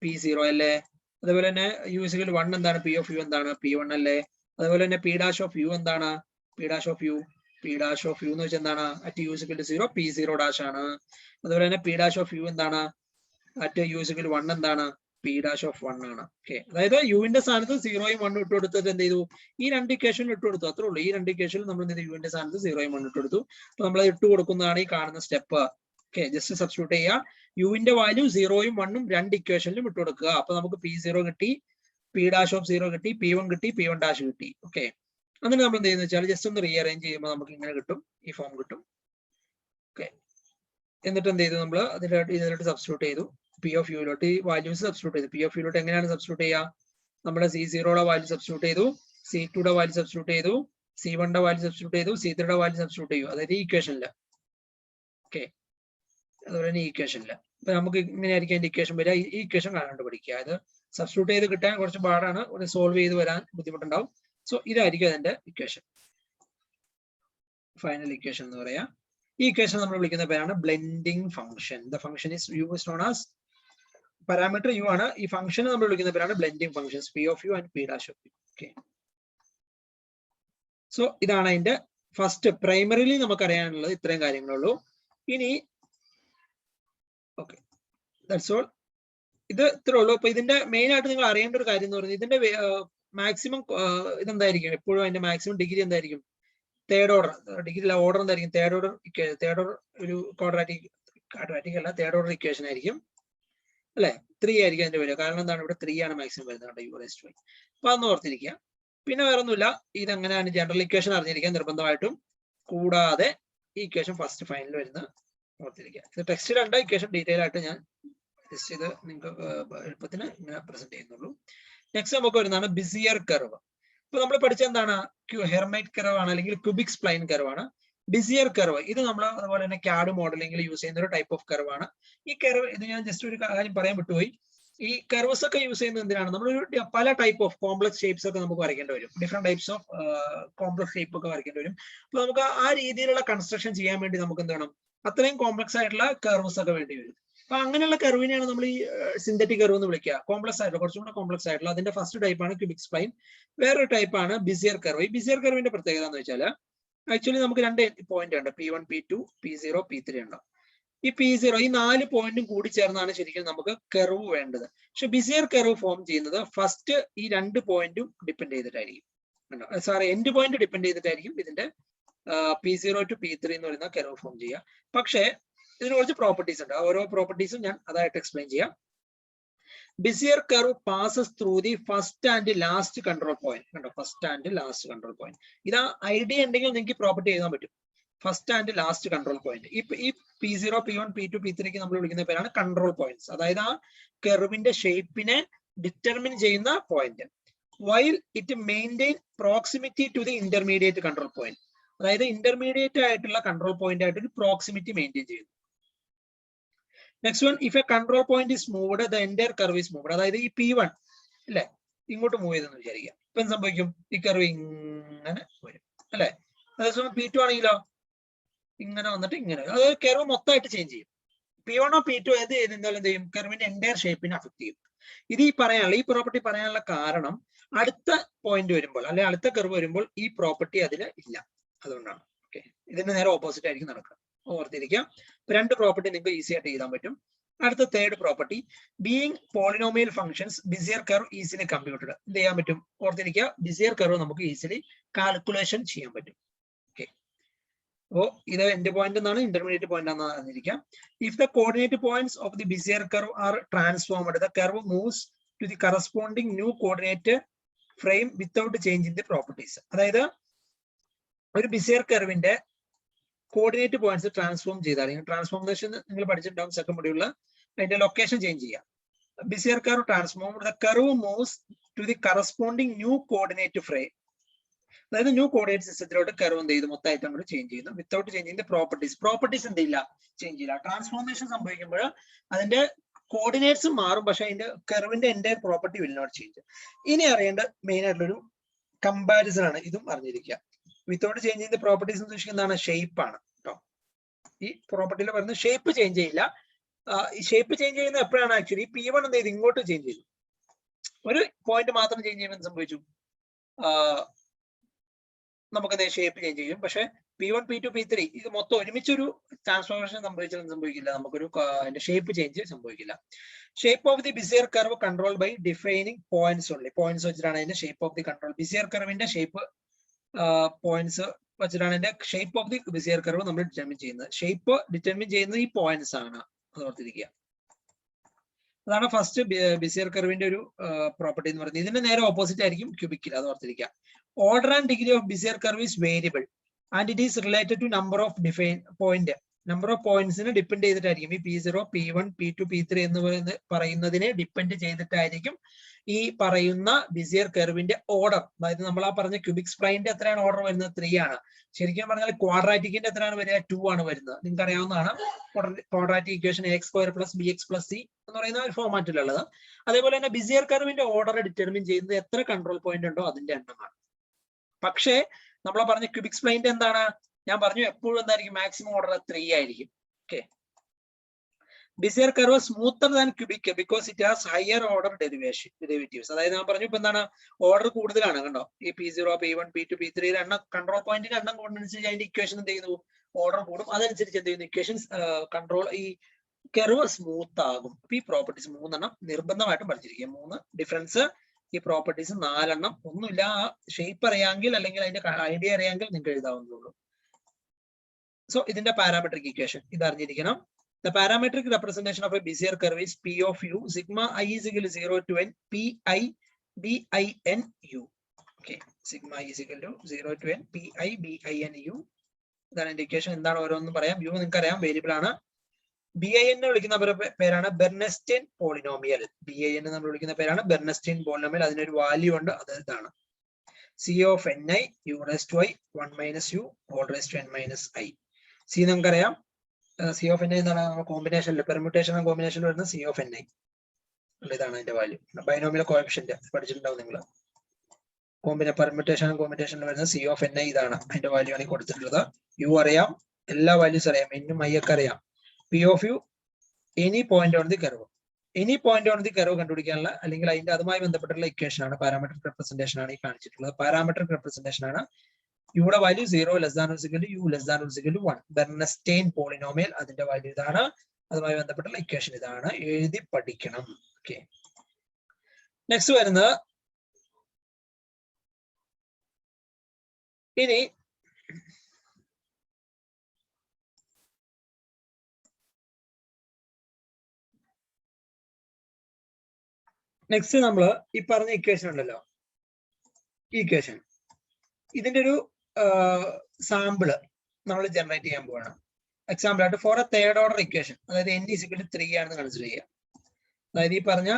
p0 അല്ലേ? അതുപോലെ തന്നെ u = 1 എന്താണ്? p ഓഫ് യു എന്താണ്? p1 അല്ലേ? അതുപോലെ തന്നെ p ഡാഷ് ഓഫ് യു എന്താണ്? p ഡാഷ് ഓഫ് യു എന്ന് വെച്ചാൽ എന്താണ്? അറ്റ് u = 0 p0 ഡാഷ് ആണ്. അതുപോലെ തന്നെ p ഡാഷ് ഓഫ് യു എന്താണ്? അറ്റ് u = 1 എന്താണ്? p ഡാഷ് ഓഫ് 1 ആണ്. ഓക്കെ, അതായത് യുവിന്റെ സ്ഥാനത്ത് 0യും 1ഉം ഇട്ട് കൊടുത്തിട്ട് എന്ത് ചെയ്തു? ഈ രണ്ട് ഇക്വേഷനിൽ ഇട്ട് കൊടുത്തു. അത്രേ ഉള്ളൂ. ഈ രണ്ട് ഇക്വേഷനിൽ നമ്മൾ എന്ത് ചെയ്തു? യുവിന്റെ സ്ഥാനത്ത് 0യും 1ഉം ഇട്ട് കൊടുത്തു. അപ്പൊ നമ്മൾ ഇട്ട് കൊടുക്കുന്നതാണ് ഈ കാണുന്ന സ്റ്റെപ്പ്. ഓക്കെ, ജസ്റ്റ് സബ്സ്റ്റിറ്റ്യൂട്ട് ചെയ്യുക. യുവിന്റെ വാല്യൂ 0യും 1ഉം രണ്ട് ഇക്വേഷനിലും ഇട്ട് കൊടുക്കുക. അപ്പൊ നമുക്ക് p0 കിട്ടി, p ഡാഷ് ഓഫ് 0 കിട്ടി, p1 കിട്ടി, p1 ഡാഷ് കിട്ടി. ഓക്കെ, എന്നിട്ട് നമ്മൾ എന്ത് ചെയ്യുന്നത് വെച്ചാൽ ജസ്റ്റ് ഒന്ന് റീഅറേഞ്ച് ചെയ്യുമ്പോൾ നമുക്ക് ഇങ്ങനെ കിട്ടും, ഈ ഫോം കിട്ടും. ഓക്കെ, എന്നിട്ട് എന്ത് ചെയ്തു? നമ്മൾ ഇതിലോട്ട് സബ്സ്റ്റിറ്റ്യൂട്ട് ചെയ്തു. p ഓഫ് യുയിലോട്ട് ഈ വാല്യൂസ് സബ്സ്റ്റിറ്റ്യൂട്ട് ചെയ്തു. p ഓഫ് യുയിലോട്ട് എങ്ങനെയാണ് സബ്സ്റ്റിറ്റ്യൂട്ട് ചെയ്യുക? നമ്മുടെ c0യുടെ വാല്യൂ സബ്സ്റ്റിറ്റ്യൂട്ട് ചെയ്തു, c2യുടെ വാല്യൂ സബ്സ്റ്റിറ്റ്യൂട്ട് ചെയ്തു, c1യുടെ വാല്യൂ സബ്സ്റ്റിറ്റ്യൂട്ട് ചെയ്തു, c3യുടെ വാല്യൂ സബ്സ്റ്റിറ്റ്യൂട്ട് ചെയ്തു. അതായത് ഈ ഇക്വേഷനില്. ഓക്കെ, അതുപോലെ തന്നെ ഈ ഇക്വേഷനില്. അപ്പൊ നമുക്ക് ഇങ്ങനെയായിരിക്കും അതിന്റെ ഇക്വേഷൻ വരിക. ഈ ഇക്വേഷൻ കാണാണ്ട് പഠിക്കുക. അത് സബ്സ്റ്റിറ്റ്യൂട്ട് ചെയ്ത് കിട്ടാൻ കുറച്ച് പാടാണ്, ഒരു സോൾവ് ചെയ്ത് വരാൻ ബുദ്ധിമുട്ടുണ്ടാവും. സോ ഇതായിരിക്കും അതിന്റെ ഇക്വേഷൻ, ഫൈനൽ ഇക്വേഷൻ എന്ന് പറയാം. ഈ ഇക്വേഷൻ നമ്മൾ വിളിക്കുന്ന പേരാണ് blending function. The function is u is known as parameter u ആണ്. ഈ ഫംഗ്ഷൻ നമ്മൾ വിളിക്കുന്ന പേരാണ് blending functions, p of u and p dash of u. Okay, so ഇതാണ് അതിന്റെ ഫസ്റ്റ്. പ്രൈമറിലി നമുക്ക് അറിയാനുള്ളത് ഇത്രയും കാര്യങ്ങളുള്ളൂ. ഇനി ഓക്കെ, ദാറ്റ്സ് ഓൾ. ഇത് ഇത്രേ ഉള്ളൂ. അപ്പൊ ഇതിന്റെ മെയിൻ ആയിട്ട് നിങ്ങൾ അറിയേണ്ട ഒരു കാര്യം എന്ന് പറയുന്നത്, ഇതിന്റെ മാക്സിമം ഇതെന്തായിരിക്കും? എപ്പോഴും അതിന്റെ മാക്സിമം ഡിഗ്രി എന്തായിരിക്കും? തേർഡ് ഓർഡർ ഡിഗ്രി ഓർഡർ എന്തായിരിക്കും? തേർഡ് ഓർഡർ ഒരു ക്വാഡ്രാറ്റിക് അല്ല, തേർഡ് ഓർഡർ ഇക്വേഷൻ ആയിരിക്കും അല്ലെ? 3 ആയിരിക്കും അതിന്റെ വരിക. കാരണം എന്താണ്? ഇവിടെ 3 ആണ് മാക്സിമം വരുന്നത്, u⁻². അപ്പൊ അതൊന്ന് ഓർത്തിരിക്കുക. പിന്നെ വേറെ ഒന്നുമില്ല, ഇതെങ്ങനെയാണ് ജനറൽ ഇക്വേഷൻ അറിഞ്ഞിരിക്കാൻ നിർബന്ധമായിട്ടും. കൂടാതെ ഈ ഇക്വേഷൻ ഫസ്റ്റ് ഫൈനൽ വരുന്ന ഓർത്തിരിക്കുക. ഇത് ടെക്സ്റ്റിൽ കണ്ട ഇക്വേഷൻ ഡീറ്റെയിൽ ആയിട്ട് ഞാൻ ജസ്റ്റ് ഇത് നിങ്ങൾക്ക് എളുപ്പത്തിന് ഇങ്ങനെ പ്രസന്റ് ചെയ്യുന്നുള്ളൂ. നെക്സ്റ്റ് നമുക്ക് വരുന്നതാണ് ബിസിയർ കർവ്. ഇപ്പൊ നമ്മൾ പഠിച്ച എന്താണ്? ഹെർമൈറ്റ് കർവ് ആണ്, അല്ലെങ്കിൽ ക്യൂബിക് സ്പ്ലൈൻ കർവ് ആണ്. ബിസിയർ കർവ് ഇത് നമ്മൾ അതുപോലെ തന്നെ CAD മോഡലിംഗിൽ യൂസ് ചെയ്യുന്ന ഒരു ടൈപ്പ് ഓഫ് കർവ് ആണ്. ഈ കർവ് ഇത് ഞാൻ ജസ്റ്റ് ഒരു കാര്യം പറയാൻ വിട്ടുപോയി. ഈ കർവ്സ് ഒക്കെ യൂസ് ചെയ്യുന്നത് എന്തിനാണ്? നമ്മളൊരു പല ടൈപ്പ് ഓഫ് കോംപ്ലക്സ് ഷേപ്സ് ഒക്കെ നമുക്ക് വരയ്ക്കേണ്ടി വരും. Different types of complex shape ഒക്കെ വരയ്ക്കേണ്ടി വരും. അപ്പൊ നമുക്ക് ആ രീതിയിലുള്ള കൺസ്ട്രക്ഷൻ ചെയ്യാൻ വേണ്ടി നമുക്ക് എന്ത് വേണം? അത്രയും കോംപ്ലക്സ് ആയിട്ടുള്ള കർവ്സ് ഒക്കെ വേണ്ടി വരും. അപ്പൊ അങ്ങനെയുള്ള കർവിനെയാണ് നമ്മൾ ഈ സിന്തറ്റിക് കർവ് എന്ന് വിളിക്കുക. കോംപ്ലക്സ് ആയിട്ടുള്ള, കുറച്ചും കൂടെ കോംപ്ലക്സ് ആയിട്ടുള്ള. അതിന്റെ ഫസ്റ്റ് ടൈപ്പ് ആണ് ക്യൂബിക് സ്പ്ലൈൻ. വേറൊരു ടൈപ്പ് ആണ് ബിസിയർ കർവ്. ഈ ബിസിയർ കർവിന്റെ പ്രത്യേകത എന്ന് വെച്ചാൽ ആക്ച്വലി നമുക്ക് രണ്ട് പോയിന്റ് ഉണ്ട്, p1 p2 p0 p3 ഉണ്ടാവും. ഈ p0 ഈ 4 പോയിന്റും കൂടി ചേർന്നാണ് ശരിക്കും നമുക്ക് കർവ് വേണ്ടത്. പക്ഷെ ബിസിയർ കർവ് ഫോം ചെയ്യുന്നത് ഫസ്റ്റ് ഈ 2 പോയിന്റും ഡിപ്പെൻഡ് ചെയ്തിട്ടായിരിക്കും. എൻഡ് പോയിന്റ് ഡിപ്പെൻഡ് ചെയ്തിട്ടായിരിക്കും ഇതിന്റെ p0 to p3 എന്ന് പറയുന്ന കർവ് ഫോം ചെയ്യുക. പക്ഷേ ഇതിന് കുറച്ച് പ്രോപ്പർട്ടീസ് ഉണ്ട്. ഓരോ പ്രോപ്പർട്ടീസും ഞാൻ അതായിട്ട് എക്സ്പ്ലെയിൻ ചെയ്യാം. Bezier curve passes through the first and last control point. കണ്ടോ, first and last control point. ഇതാ ഐഡിയ ഉണ്ടെങ്കിൽ നിങ്ങൾക്ക് പ്രോപ്പർട്ടി എഴുതാൻ പറ്റും. First and last control point. ഈ p0 p1 p2 p3 നമ്മൾ വിളിക്കുന്ന പേരാണ് കൺട്രോൾ പോയിന്റ്സ്. അതായത് ആ കർവിന്റെ ഷേപ്പിനെ ഡിറ്റർമിൻ ചെയ്യുന്ന point. While it maintain proximity to the intermediate control point. അതായത് ഇന്റർമീഡിയറ്റ് ആയിട്ടുള്ള കൺട്രോൾ പോയിന്റ് ആയിട്ട് ഒരു പ്രോക്സിമിറ്റി മെയിൻറ്റെയിൻ ചെയ്യുന്നു. Next one, if a control point is moved the entire curve is moved. അതായത് ഈ p1 അല്ലെ ഇങ്ങോട്ട് മൂവ് ചെയ്തെന്ന് വിചാരിക്കുക. ഇപ്പൊ എന്ത് സംഭവിക്കും? ഈ കർവ് ഇങ്ങനെ വരും അല്ലെ. അതേസമയം p2 ആണെങ്കിലോ ഇങ്ങനെ വന്നിട്ട് ഇങ്ങനെ, അതായത് കർവ് മൊത്തമായിട്ട് ചേഞ്ച് ചെയ്യും. p1 p2 ഏത് ചെയ്താലും എന്ത് ചെയ്യും? കർവിന്റെ എൻറ്റയർ ഷേപ്പിനെ അഫക്ട് ചെയ്യും. ഇത് ഈ പ്രോപ്പർട്ടി പറയാനുള്ള കാരണം അടുത്ത പോയിന്റ് വരുമ്പോൾ അല്ലെ അടുത്ത കർവ് വരുമ്പോൾ ഈ പ്രോപ്പർട്ടി അതിൽ ഇല്ല. അതുകൊണ്ടാണ്. ഓക്കെ, ഇതിന്റെ നേരെ ഓപ്പോസിറ്റ് ആയിരിക്കും നടക്കുക. ഓർത്തിരിക്കാം. രണ്ട് പ്രോപ്പർട്ടി നിങ്ങൾക്ക് ഈസി ആയിട്ട് എഴുതാൻ പറ്റും. അടുത്ത third property, being polynomial functions Bezier curve easily computed. എന്ത് ചെയ്യാൻ പറ്റും? ഓർത്തിരിക്കുക, ബിസിയർ കർവ് നമുക്ക് ഈസിലി കാൽക്കുലേഷൻ ചെയ്യാൻ പറ്റും. ഓക്കെ, അപ്പോ ഇത് എൻഡ് പോയിന്റ് എന്നാണ്, ഇന്റർമീഡിയറ്റ് പോയിന്റ് ആണെന്ന് അറിഞ്ഞിരിക്കാം. If the coordinate points of the Bezier curve are transformed, the curve moves to the corresponding new coordinate frame without changing the properties. അതായത് ഒരു ബിസിയർ കർവിന്റെ കോർഡിനേറ്റ് പോയിന്റ്സ് ട്രാൻസ്ഫോം ചെയ്താൽ, transformation നിങ്ങൾ പഠിച്ചിട്ടുണ്ടാവും second മൊഡ്യൂളിൽ, അതിന്റെ ലൊക്കേഷൻ ചേഞ്ച് ചെയ്യാം. Bezier curve transformed, the curve moves to the corresponding new coordinate frame. അതായത് ന്യൂ കോർഡിനേറ്റ് സിസ്റ്റത്തിലോട്ട് കർവ് എന്ത് ചെയ്തു മൊത്തമായിട്ട് നമ്മൾ ചേഞ്ച് ചെയ്യുന്നു വിത്തൗട്ട് ചേഞ്ചിങ് ദി പ്രോപ്പർട്ടീസ് എന്ത് ചെയ്യില്ല ചേഞ്ച് ചെയ്യില്ല. ട്രാൻസ്ഫോർമേഷൻ സംഭവിക്കുമ്പോൾ അതിന്റെ കോർഡിനേറ്റ്സ് മാറും, പക്ഷെ അതിന്റെ കർവിന്റെ എന്റെ പ്രോപ്പർട്ടി വിൽ നോട്ട് ചേഞ്ച്. ഇനി അറിയേണ്ട മെയിൻ ആയിട്ടുള്ളൊരു കമ്പാരിസൺ ആണ്, ഇതും അറിഞ്ഞിരിക്കുക. വിത്തൗട്ട് ചേഞ്ചിങ് ദി പ്രോപ്പർട്ടീസ് എന്ന് എന്താണ് ഷേപ്പ് ആണ് കേട്ടോ. ഈ പ്രോപ്പർട്ടിയിൽ പറയുന്നത് ഷേപ്പ് ചേഞ്ച് ചെയ്യില്ല. ഈ ഷേപ്പ് ചേഞ്ച് ചെയ്യുന്നത് എപ്പോഴാണ് ആക്ച്വലി P1 എന്ത് ചെയ്തു ഇങ്ങോട്ട് ചേഞ്ച് ചെയ്തു, ഒരു പോയിന്റ് മാത്രം ചേഞ്ച് ചെയ്യുമ്പോൾ സംഭവിച്ചു നമുക്ക് ഷേപ്പ് ചേഞ്ച് ചെയ്യും. പക്ഷെ P1 P2 P3 ഇത് മൊത്തം ഒരുമിച്ചൊരു ട്രാൻസ്ഫോർമേഷൻ സംഭവിച്ചാലും സംഭവിക്കില്ല, നമുക്കൊരു അതിന്റെ ഷേപ്പ് ചേഞ്ച് സംഭവിക്കില്ല. Shape of the Bezier curve control by defining points only. Points വെച്ചിട്ടാണ് അതിന്റെ shape of the control. Bezier കർവിന്റെ ഷേപ്പ് പോയിന്റ്സ് വെച്ചിട്ടാണ് അതിന്റെ shape of the Bezier curve നമ്മൾ ഡിറ്റർമിൻ ചെയ്യുന്നത്. ഷേപ്പ് ഡിറ്റർമിൻ ചെയ്യുന്നത് ഈ പോയിന്റ്സ് ആണ്, അത് ഓർത്തിരിക്കുക. അതാണ് ഫസ്റ്റ് Bezier കർവിന്റെ ഒരു പ്രോപ്പർട്ടി എന്ന് പറയുന്നത്. ഇതിന്റെ നേരെ ഓപ്പോസിറ്റ് ആയിരിക്കും ക്യൂബിക്കിൽ, അത് ഓർത്തിരിക്കുക. Order and degree of Bezier curve is variable and it is related to number of number of points depend ചെയ്തിട്ടായിരിക്കും. ഈ P0 P1 P2 P3 എന്ന് പറയുന്നതിനെ ഡിപ്പെൻഡ് ചെയ്തിട്ടായിരിക്കും ഈ പറയുന്ന Bezier കർവിന്റെ ഓർഡർ. അതായത് നമ്മൾ ആ പറഞ്ഞ ക്യൂബിക് സ്പ്ലൈനിന്റെ എത്രയാണ് ഓർഡർ വരുന്നത്? 3 ആണ്. ശരിക്കും പറഞ്ഞാൽ ക്വാഡ്രാറ്റിക്കിന്റെ എത്രയാണ് വരിക? 2 ആണ് വരുന്നത്. നിങ്ങൾക്ക് അറിയാവുന്നതാണ് quadratic equation AX² + BX + C എന്ന് പറയുന്ന ഒരു ഫോർമാറ്റിലുള്ളത്. അതേപോലെ തന്നെ Bezier കർവിന്റെ ഓർഡർ ഡിറ്റർമിൻ ചെയ്യുന്നത് എത്ര കൺട്രോൾ പോയിന്റ് ഉണ്ടോ അതിന്റെ എണ്ണമാണ്. പക്ഷേ നമ്മൾ പറഞ്ഞ ക്യൂബിക് സ്പ്ലൈനിന്റെ എന്താണ് ഞാൻ പറഞ്ഞു, എപ്പോഴും എന്തായിരിക്കും മാക്സിമം ഓർഡർ 3 ആയിരിക്കും. Okay. Bezier curve smoother than cubic because it has higher order derivatives. അതായത് ഞാൻ പറഞ്ഞു ഇപ്പൊ എന്താണ് ഓർഡർ കൂടുതലാണ് കണ്ടോ. ഈ P0 P1 P2 P3 എണ്ണം കൺട്രോൾ പോയിന്റിന്റെ എണ്ണം കൂടുന്നതനുസരിച്ച് അതിന്റെ ഇക്വേഷൻ എന്ത് ചെയ്യുന്നു ഓർഡർ കൂടും. അതനുസരിച്ച് എന്ത് ചെയ്യുന്നു ഇക്വേഷൻസ് കൺട്രോൾ ഈ കർവ് സ്മൂത്ത് ആകും. അപ്പൊ ഈ പ്രോപ്പർട്ടീസ് 3 എണ്ണം നിർബന്ധമായിട്ടും പഠിച്ചിരിക്കുക. 3 ഡിഫറൻസ് ഈ പ്രോപ്പർട്ടീസ് 4 എണ്ണം. ഒന്നുമില്ല, ഷേപ്പ് അറിയാമെങ്കിൽ അല്ലെങ്കിൽ അതിന്റെ ഐഡിയ അറിയാമെങ്കിൽ നിങ്ങൾക്ക് എഴുതാവുന്നതുള്ളൂ. സോ ഇതിന്റെ പാരാമെട്രിക് ഇക്വേഷൻ ഇത് അറിഞ്ഞിരിക്കണം. The parametric representation of a Bezier curve is P of U sigma I is equal to 0 to n P I B I N U. Okay, sigma I is equal to 0 to n P I B I N U. ഇതാണ് indication. എന്താണ് ഓരോന്നും പറയാം. U നിങ്ങൾക്ക് അറിയാം variable ആണ്. BIN വിളിക്കുന്ന പേരാണ് ബെർനെസ്റ്റൈൻ polynomial. BIN നമ്മൾ വിളിക്കുന്ന പേരാണ് ബെർനെസ്റ്റൈൻ പോളിനോമിയൽ. അതിനൊരു വാല്യൂ ഉണ്ട്, അത് ഇതാണ് C of Ni U raised to I 1 minus U all raised to n minus I. C നമുക്കറിയാം C of Ni എന്താണ് കോമ്പിനേഷനിൽ പെർമ്യൂട്ടേഷൻ ആൻഡ് കോമ്പിനേഷനിൽ വരുന്ന C of Ni ഇതാണ് അതിന്റെ വാല്യൂ. ബൈനോമിയൽ കോഎഫിഷ്യന്റ് പഠിച്ചിട്ടുണ്ടാവും നിങ്ങൾ. പെർമ്യൂട്ടേഷൻ ആൻഡ് കോമ്പിനേഷനിൽ വരുന്ന C of Ni ഇതാണ് അതിന്റെ വാല്യൂ ആണ് കൊടുത്തിട്ടുള്ളത്. U അറിയാം, എല്ലാ വാല്യൂസ് അറിയാം, എന്നും I ഒക്കെ അറിയാം. P of U any point on the curve. Any point on the curve കണ്ടുപിടിക്കാനുള്ള അല്ലെങ്കിൽ അതിന്റെ അതുമായി ബന്ധപ്പെട്ടുള്ള ഇക്വേഷൻ ആണ് പാരാമെട്രിക് റെപ്രസെന്റേഷൻ ആണ് ഈ കാണിച്ചിട്ടുള്ളത്. പാരാമെട്രിക് റെപ്രസെന്റേഷൻ ആണ്. യുടെ value 0 less than or equal to U less than or equal to 1. Bernstein polynomial അതിന്റെ വാല്യൂ ഇതാണ്. അതുമായി ബന്ധപ്പെട്ടുള്ള ഇക്വേഷൻ ഇതാണ്. എഴുതി പഠിക്കണം. ഓക്കെ. നെക്സ്റ്റ് വരുന്നത് ഇനി നെക്സ്റ്റ് നമ്മൾ ഈ പറഞ്ഞ ഇക്വേഷൻ ഉണ്ടല്ലോ, ഈ ഇക്വേഷൻ ഇതിന്റെ ഒരു സാമ്പിള് നമ്മൾ ജനറേറ്റ് ചെയ്യാൻ പോവാണ്. എക്സാമ്പിൾ ആയിട്ട് for a third order equation, അതായത് n is equal to 3 ആണെന്ന് കൺസിഡർ ചെയ്യുക. അതായത് ഈ പറഞ്ഞ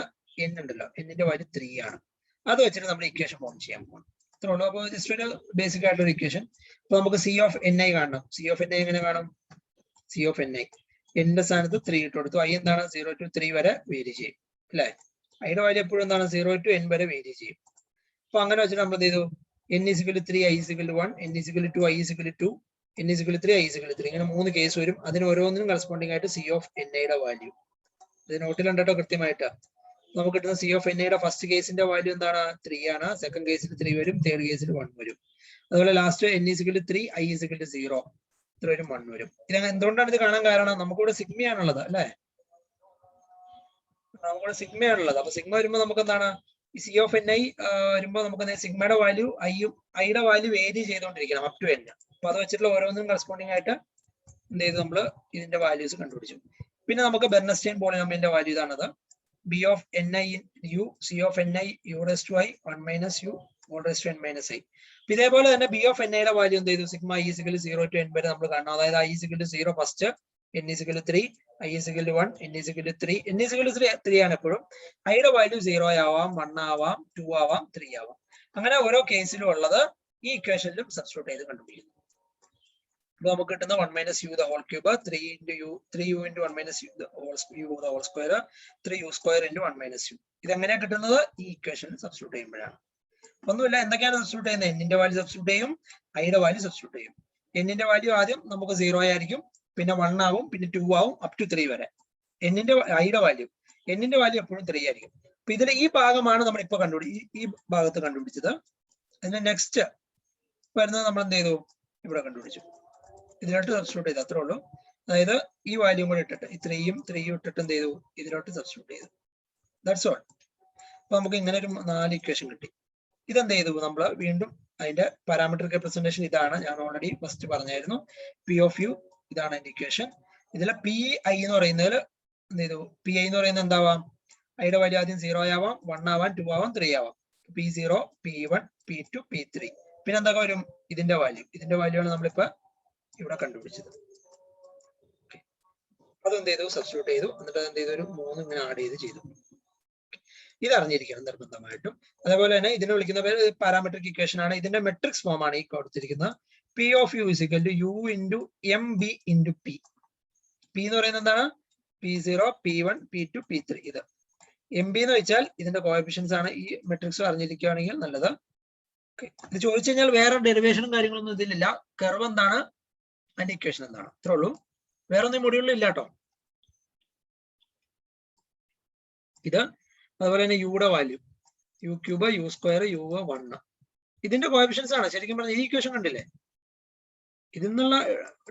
n ഉണ്ടല്ലോ, എന്നിന്റെ വാല്യൂ 3 ആണ്. അത് വെച്ചിട്ട് നമ്മൾ ഇക്വേഷൻ ഫോം ചെയ്യാൻ പോകണം. ഇത്രേ ഉള്ളൂ. അപ്പോൾ ജസ്റ്റ് ഒരു ബേസിക് ആയിട്ടുള്ള ഒരു ഇക്വേഷൻ. അപ്പൊ നമുക്ക് C of Ni കാണണം. C of Ni എങ്ങനെ കാണും? C of Ni ന്റെ സ്ഥാനത്ത് 3 ഇട്ട് കൊടുത്തു. I എന്താണ് 0 to 3 വരെ വേരി ചെയ്യും അല്ലെ. അതിന്റെ വാല്യൂ എപ്പോഴും എന്താണ് 0 to n വരെ വേരി ചെയ്യും. അപ്പൊ അങ്ങനെ വെച്ചിട്ട് നമ്മൾ എന്ത് ചെയ്തു? n is equal to 3, I is equal to 1, n is equal to 2, I is equal to 2, n is equal to 3, I is equal to 3. ഇങ്ങനെ 3 കേസ് വരും. അതിന് ഓരോന്നിനും കറസ്പോണ്ടിങ് ആയിട്ട് C of Ni യുടെ വാല്യൂ ഇത് നോട്ടിലുണ്ട് കേട്ടോ കൃത്യമായിട്ട്. നമുക്ക് കിട്ടുന്ന C of Ni യുടെ ഫസ്റ്റ് കേസിന്റെ വാല്യൂ എന്താണ്? 3 ആണ്. സെക്കൻഡ് കേസിൽ 3 വരും, തേർഡ് കേസിൽ 1 വരും. അതുപോലെ last n is equal to 3, I is equal to 0, ഇത്ര വരും 1 വരും. ഇത് എന്തുകൊണ്ടാണ് ഇത് കാണാൻ കാരണം? നമുക്കിവിടെ സിഗ്മയാണുള്ളത് അല്ലെ, നമുക്കിവിടെ സിഗ്മയാണുള്ളത്. അപ്പൊ സിഗ്മ വരുമ്പോൾ നമുക്ക് എന്താണ് ഈ C of Ni വരുമ്പോൾ നമുക്ക് സിഗ്മയുടെ വാല്യൂ ഐയുടെ വാല്യൂ വേരി ചെയ്തുകൊണ്ടിരിക്കണം അപ് ടു n. അപ്പൊ അത് വെച്ചിട്ടുള്ള ഓരോന്നിനും കറസ്പോണ്ടിങ് ആയിട്ട് എന്ത് ചെയ്തു നമ്മൾ ഇതിന്റെ വാല്യൂസ് കണ്ടുപിടിച്ചു. പിന്നെ നമുക്ക് ബെർനെസ്റ്റൈൻ പോളിനോമിയലിന്റെ value ഇതാണത്. B of Ni U C of Ni U raised to I 1 minus U all raised to n minus I. ഇതേപോലെ തന്നെ B of Ni യുടെ വാല്യൂ എന്ത് ചെയ്തു? Sigma I is equal to 0 to n വരെ നമ്മൾ കാണണം. അതായത് I is equal to 0 first, n is equal to 3, I is equal to 1, n is equal to 3, n is equal to 3 ആണ് എപ്പോഴും. ഐയുടെ വാല്യൂ 0 ആവാം, 1 ആവാം, 2 ആവാം, 3 ആവാം. അങ്ങനെ ഓരോ കേസിലും ഉള്ളത് ഈ ഇക്വേഷനിലും സബ്സ്റ്റിറ്റ്യൂട്ട് ചെയ്ത് കണ്ടുപിടിക്കുന്നു. നമുക്ക് കിട്ടുന്ന 1 minus u the whole cube, 3 u into 1 minus u the whole square, 3u square into 1 minus u. ഇതെങ്ങനെയാ കിട്ടുന്നത്? ഈ ഇക്വേഷനിൽ സബ്സ്റ്റിറ്റ്യൂട്ട് ചെയ്യുമ്പോഴാണ്. ഒന്നുമില്ല, എന്തൊക്കെയാണ് സബ്സ്റ്റിറ്റ്യൂട്ട് ചെയ്യുന്നത്? എന്നിന്റെ വാല്യൂ സബ്സ്റ്റിറ്റ്യൂട്ട് ചെയ്യും, ഐയുടെ വാല്യൂ സബ്സ്റ്റിറ്റ്യൂട്ട് ചെയ്യും. എന്നിന്റെ വാല്യൂ ആദ്യം നമുക്ക് 0 ആയിരിക്കും, പിന്നെ 1 ആവും, പിന്നെ 2 ആവും, അപ് ടു 3 വരെ. ഐയുടെ വാല്യൂ എപ്പോഴും 3 ആയിരിക്കും. അപ്പൊ ഇതിൽ ഈ ഭാഗമാണ് നമ്മൾ ഇപ്പൊ ഈ ഭാഗത്ത് കണ്ടുപിടിച്ചത്. അതിന്റെ നെക്സ്റ്റ് വരുന്നത് നമ്മൾ എന്ത് ചെയ്തു? ഇവിടെ കണ്ടുപിടിച്ചു. ഇതിലോട്ട് സബ്സ്റ്റിറ്റ്യൂട്ട് ചെയ്തു, അത്രേ ഉള്ളൂ. അതായത് ഈ വാല്യൂ കൂടെ ഇട്ടിട്ട് ഈ 3യും ഇട്ടിട്ട് എന്ത് ചെയ്തു? ഇതിലോട്ട് സബ്സ്റ്റിറ്റ്യൂട്ട് ചെയ്തു. That's all. അപ്പൊ നമുക്ക് ഇങ്ങനെ ഒരു 4 ഇക്വേഷൻ കിട്ടി. ഇതെന്ത് ചെയ്തു? നമ്മൾ വീണ്ടും അതിന്റെ പാരാമെട്രിക് റെപ്രസെന്റേഷൻ ഇതാണ്. ഞാൻ ഓൾറെഡി ഫസ്റ്റ് പറഞ്ഞായിരുന്നു. പി ഓഫ് യു ഇതാണ് അതിന്റെ ഇക്വേഷൻ. ഇതിലെ പി ഐ എന്ന് പറയുന്നതിൽ എന്ത് ചെയ്തു? പി ഐ എന്ന് പറയുന്നത് എന്താവാം? ഐയുടെ വാല്യൂ ആദ്യം 0 ആവാം, 1 ആവാം, 2 ആവാം, 3 ആവാം. P0, P1, P2, P3. പിന്നെ എന്തൊക്കെ വരും? ഇതിന്റെ വാല്യൂ ആണ് നമ്മളിപ്പോ ഇവിടെ കണ്ടുപിടിച്ചത്. അതെന്ത് ചെയ്തു? സബ്സ്റ്റിറ്റ്യൂട്ട് ചെയ്തു. എന്നിട്ട് എന്ത് ചെയ്തു? ഒരു 3 ഇങ്ങനെ ആഡ് ചെയ്തു. ഇത് അറിഞ്ഞിരിക്കണം നിർബന്ധമായിട്ടും. അതേപോലെ തന്നെ ഇതിനെ വിളിക്കുന്ന പേര് പാരാമെട്രിക് ഇക്വേഷൻ ആണ്. ഇതിന്റെ മെട്രിക്സ് ഫോം ആണ് ഈ കൊടുത്തിരിക്കുന്നത്. P of U is equal to U into M B into P. P എന്ന് പറയുന്നത് എന്താണ്? P0, P1, P2, P3. ഇത് എം ബി എന്ന് വെച്ചാൽ ഇതിന്റെ കോഎഫിഷ്യൻസ് ആണ്. ഈ മെട്രിക്സ് അറിഞ്ഞിരിക്കുകയാണെങ്കിൽ നല്ലത്. ഇത് ചോദിച്ചു കഴിഞ്ഞാൽ വേറെ ഡെറിവേഷനും കാര്യങ്ങളൊന്നും ഇതിലില്ല. കർവ് എന്താണ്, അതിന്റെ ഇക്വേഷൻ എന്താണ്, അത്രേ ഉള്ളൂ. വേറെ ഒന്നും മൊഡ്യൂളിൽ ഇല്ല കേട്ടോ. ഇത് അതുപോലെ തന്നെ യുടെ value U cube, U square, U 1. ഇതിന്റെ കോഎഫിഷ്യൻസ് ആണ്. ശരിക്കും പറഞ്ഞാൽ ഈ ഇക്വേഷൻ കണ്ടില്ലേ? ഇതിൽ നിന്നുള്ള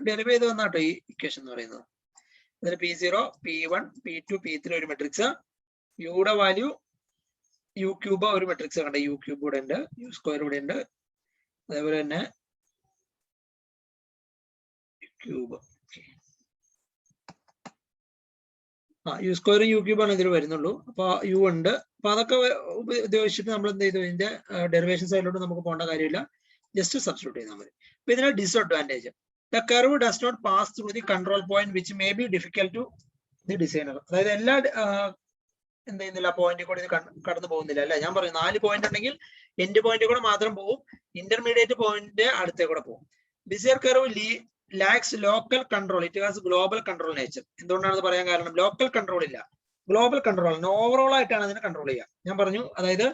ഡെറിവ് ചെയ്ത് വന്നാട്ടോ ഈ ഇക്വേഷൻ എന്ന് പറയുന്നത്. അതിൽ P0, P1, P2, P3 ഒരു മെട്രിക്സ്, യുടെ വാല്യൂ യു ക്യൂബ് ഒരു മെട്രിക്സ് കണ്ട, യു ക്യൂബ് ഇവിടെ ഉണ്ട്, യു സ്ക്വയർ ഇവിടെ ഉണ്ട്, അതേപോലെ തന്നെ ക്യൂബ് യു സ്ക്വയറും യു ക്യൂബ് ആണ് ഇതിൽ വരുന്നുള്ളൂ. അപ്പൊ യു ഉണ്ട്. അപ്പൊ അതൊക്കെ ഉപയോഗിച്ചിട്ട് നമ്മൾ എന്ത് ചെയ്തു? ഇതിന്റെ ഡെറിവേഷൻ സൈഡിലോട്ട് നമുക്ക് പോകേണ്ട കാര്യമില്ല, ജസ്റ്റ് സബ്സ്റ്റിറ്റ്യൂട്ട് ചെയ്താൽ മതി. അപ്പൊ ഇതിന്റെ disadvantage, the curve does not pass through the control point which may be difficult to the designer. അതായത് എല്ലാ എന്ത് ചെയ്യുന്നില്ല, പോയിന്റ് കൂടെ ഇത് കടന്നു പോകുന്നില്ല അല്ലെ. ഞാൻ പറയും 4 പോയിന്റ് ഉണ്ടെങ്കിൽ എൻഡ് പോയിന്റ് കൂടെ മാത്രം പോകും, ഇന്റർമീഡിയറ്റ് പോയിന്റ് അടുത്തേ കൂടെ പോകും. Busier curve lakhs local control, it has global control nature. എന്തുകൊണ്ടാണെന്ന് പറയാൻ കാരണം, ലോക്കൽ കൺട്രോൾ ഇല്ല, ഗ്ലോബൽ കൺട്രോൾ ആണ്. ഓവറോൾ ആയിട്ടാണ് അതിനെ കൺട്രോൾ ചെയ്യുക. ഞാൻ പറഞ്ഞു, അതായത്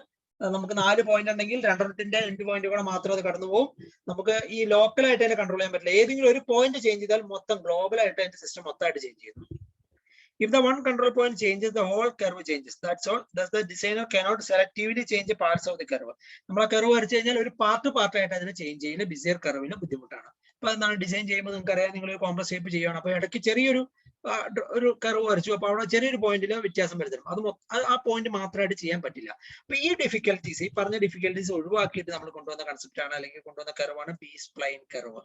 നമുക്ക് 4 പോയിന്റ് ഉണ്ടെങ്കിൽ 2 എൻഡ് പോയിന്റ് കൂടെ മാത്രം അത് കടന്നു പോകും. നമുക്ക് ഈ ലോക്കൽ ആയിട്ട് അതിനെ കൺട്രോൾ ചെയ്യാൻ പറ്റില്ല. ഏതെങ്കിലും ഒരു പോയിന്റ് ചേഞ്ച് ചെയ്താൽ മൊത്തം ഗ്ലോബൽ ആയിട്ട് അതിന്റെ സിസ്റ്റം മൊത്തമായിട്ട് ചേഞ്ച് ചെയ്യുന്നു. If the one control point changes, the whole curve changes. That's all. Thus, the designer cannot selectively change parts of the curve. നമ്മൾ ആ കർവ് വരച്ചു കഴിഞ്ഞാൽ ഒരു പാർട്ടായിട്ട് അതിനെ ചേഞ്ച് ചെയ്യുന്ന ബിസിയർ കർവിന് ബുദ്ധിമുട്ടാണ്. അപ്പൊ എന്താണ് ഡിസൈൻ ചെയ്യുമ്പോൾ നിങ്ങൾക്ക് അറിയാം, നിങ്ങൾ ഒരു കോംപ്ലക്സ് ഷേപ്പ് ചെയ്യുകയാണ്. അപ്പൊ ഇടയ്ക്ക് ചെറിയൊരു കർവ് വരച്ചു, അപ്പൊ അവിടെ ചെറിയൊരു പോയിന്റിൽ വ്യത്യാസം വരുത്തണം. അത് ആ പോയിന്റ് മാത്രമായിട്ട് ചെയ്യാൻ പറ്റില്ല. അപ്പൊ ഈ ഡിഫിക്കൽട്ടീസ്, ഈ പറഞ്ഞ ഡിഫിക്കൽട്ടീസ് ഒഴിവാക്കിയിട്ട് നമ്മൾ കൊണ്ടുവന്ന കൺസെപ്റ്റ് ആണ്, അല്ലെങ്കിൽ കൊണ്ടുവന്ന കർവാണ് ബി സ്പ്ലൈൻ കർവ്.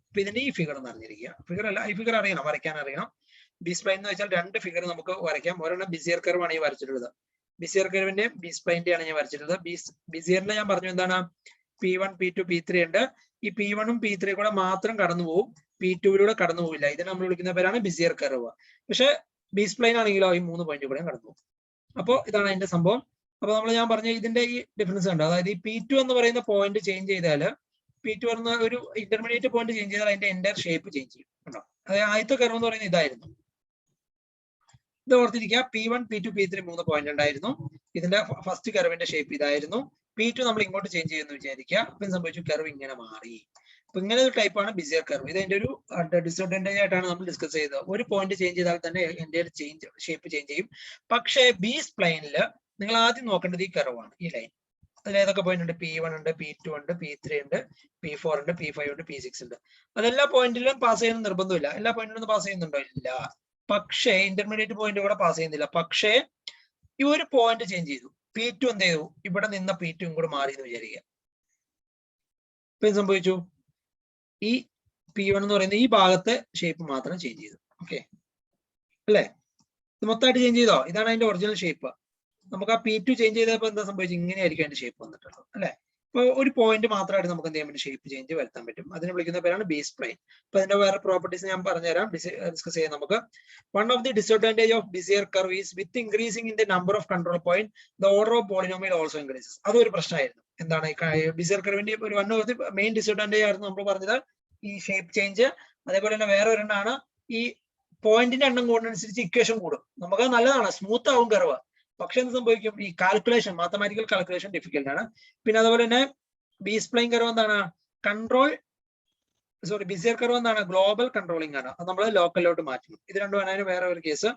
അപ്പൊ ഇതിന്റെ ഈ ഫിഗർ എന്ന് അറിഞ്ഞിരിക്കുക. ഫിഗർ അല്ല, ഈ ഫിഗർ അറിയണം, വരയ്ക്കാൻ അറിയണം. ബി സ്പ്ലൈൻ എന്ന് വെച്ചാൽ 2 ഫിഗർ നമുക്ക് വരയ്ക്കാം. ഒരെണ്ണം ബിസിയർ കർവ് ആണ് ഈ വരച്ചിട്ടുള്ളത്. ബിസിയർ കർവിന്റെ ബി സ്പ്ലൈൻ്റെ ആണ് ഞാൻ വരച്ചിട്ടുള്ളത്. ബിസിയറിന്റെ ഞാൻ പറഞ്ഞു എന്താണ്, P1, P2, P3 ഉണ്ട്. ഈ P1ഉം P3 കൂടെ മാത്രം കടന്നു പോകും, P2 കടന്നു പോവില്ല. ഇതിനെ നമ്മൾ വിളിക്കുന്ന പേരാണ് ബിസിയർ കർവ്. പക്ഷെ ബി സ്പ്ലൈൻ ആണെങ്കിലോ ഈ 3 പോയിന്റ് കൂടെ കടന്നു പോകും. അപ്പോൾ ഇതാണ് അതിന്റെ സംഭവം. അപ്പൊ ഞാൻ പറഞ്ഞ ഇതിന്റെ ഈ ഡിഫറൻസ് ഉണ്ട്. അതായത് ഈ P2 എന്ന് പറയുന്ന പോയിന്റ് ചേഞ്ച് ചെയ്താൽ, P2 എന്ന ഒരു ഇന്റർമീഡിയറ്റ് പോയിന്റ് ചേഞ്ച് ചെയ്താൽ അതിന്റെ എൻ്റയർ ഷേപ്പ് ചേഞ്ച് ചെയ്യും. ഉണ്ടോ? അതായത് ആദ്യത്തെ കർവ് എന്ന് പറയുന്നത് ഇതായിരുന്നു. ഇത് ഓർത്തിരിക്കുക, P1, P2, P3 3 പോയിന്റ് ഉണ്ടായിരുന്നു. ഇതിന്റെ ഫസ്റ്റ് കർവിന്റെ ഷേപ്പ് ഇതായിരുന്നു. P2 നമ്മൾ ഇങ്ങോട്ട് ചേഞ്ച് ചെയ്യുന്നു വിചാരിക്കുക. അപ്പൊ സംഭവിച്ചു, കർവ് ഇങ്ങനെ മാറി. അപ്പൊ ഇങ്ങനെ ഒരു ടൈപ്പാണ് ബിസിയർ കർവ്. ഇത് അതിന്റെ ഒരു ഡിസ്അഡ്വാൻറ്റേജ് ആയിട്ടാണ് നമ്മൾ ഡിസ്കസ് ചെയ്തത്. ഒരു പോയിന്റ് ചേഞ്ച് ചെയ്താൽ തന്നെ എൻ്റെ ഷേപ്പ് ചേഞ്ച് ചെയ്യും. പക്ഷേ ബി സ്പ്ലൈനിൽ നിങ്ങൾ ആദ്യം നോക്കേണ്ടത് ഈ കർവാണ്, ഈ ലൈൻ. അതിൽ ഏതൊക്കെ പോയിന്റ് ഉണ്ട്? P1 ഉണ്ട്, P2 ഉണ്ട്, P3 ഉണ്ട്, P4 ഉണ്ട്, P5 ഉണ്ട്, P6 ഉണ്ട്. അതെല്ലാ പോയിന്റിലും പാസ് ചെയ്യുന്ന നിർബന്ധമില്ല. എല്ലാ പോയിന്റിലും പാസ് ചെയ്യുന്നുണ്ടോ? ഇല്ല. പക്ഷേ ഇന്റർമീഡിയറ്റ് പോയിന്റ് കൂടെ പാസ് ചെയ്യുന്നില്ല. പക്ഷേ ഈ ഒരു പോയിന്റ് ചേഞ്ച് ചെയ്തു, P2 എന്ത് ചെയ്തു? ഇവിടെ നിന്ന P2 കൂടെ മാറി എന്ന് വിചാരിക്കുക. ഇപ്പൊ സംഭവിച്ചു, ഈ P1 എന്ന് പറയുന്ന ഈ ഭാഗത്തെ ഷേപ്പ് മാത്രം ചേഞ്ച് ചെയ്തു. ഓക്കെ അല്ലേ? ഇത് മൊത്തമായിട്ട് ചേഞ്ച് ചെയ്തോ? ഇതാണ് അതിന്റെ ഒറിജിനൽ ഷേപ്പ്. നമുക്ക് ആ P2 ചേഞ്ച് ചെയ്തപ്പോൾ എന്താ സംഭവിച്ചു? ഇങ്ങനെയായിരിക്കും അതിന്റെ ഷേപ്പ് വന്നിട്ടുള്ളത് അല്ലെ. ഇപ്പോൾ ഒരു പോയിന്റ് മാത്രമായിട്ട് നമുക്ക് എന്ത് ചെയ്യാൻ പറ്റും, ഷേപ്പ് ചേഞ്ച് വരുത്താൻ പറ്റും. അതിനെ വിളിക്കുന്ന പേരാണ് ബി സ്പ്ലൈൻ. അപ്പൊ അതിന്റെ വേറെ പ്രോപ്പർട്ടീസ് ഞാൻ പറഞ്ഞുതരാം, ഡിസ്കസ് ചെയ്യാം നമുക്ക്. One of the disadvantage of busier curve is with increasing in the number of control point the order of polynomial also increases. അതൊരു പ്രശ്നമായിരുന്നു. എന്താണ് ബിസിയർ കർവിന്റെ ഒരു one of the main disadvantage ആയിരുന്നു നമ്മൾ പറഞ്ഞത് ഈ ഷേപ്പ് ചേഞ്ച്. അതേപോലെ തന്നെ വേറെ ഒരെണ്ണമാണ് ഈ പോയിന്റിന്റെ എണ്ണം കൂടുന്നതനുസരിച്ച് ഇക്വേഷൻ കൂടും. നമുക്ക് നല്ലതാണ്, സ്മൂത്ത് ആവും കർവ്. പക്ഷെ എന്ത് സംഭവിക്കും, ഈ കാൽക്കുലേഷൻ, മാത്തമാറ്റിക്കൽ കാൽക്കുലേഷൻ ഡിഫിക്കൽട്ട് ആണ്. പിന്നെ അതുപോലെ തന്നെ ബി സ്പ്ലൈൻ കർവ് എന്താണ്, ബിസിയർ കർവ് എന്താണ്, ഗ്ലോബൽ കൺട്രോളിംഗ് ആണ്. അത് നമ്മൾ ലോക്കലിലോട്ട് മാറ്റും. ഇത് രണ്ടുമാണ് അതിന് വേറെ ഒരു കേസ്.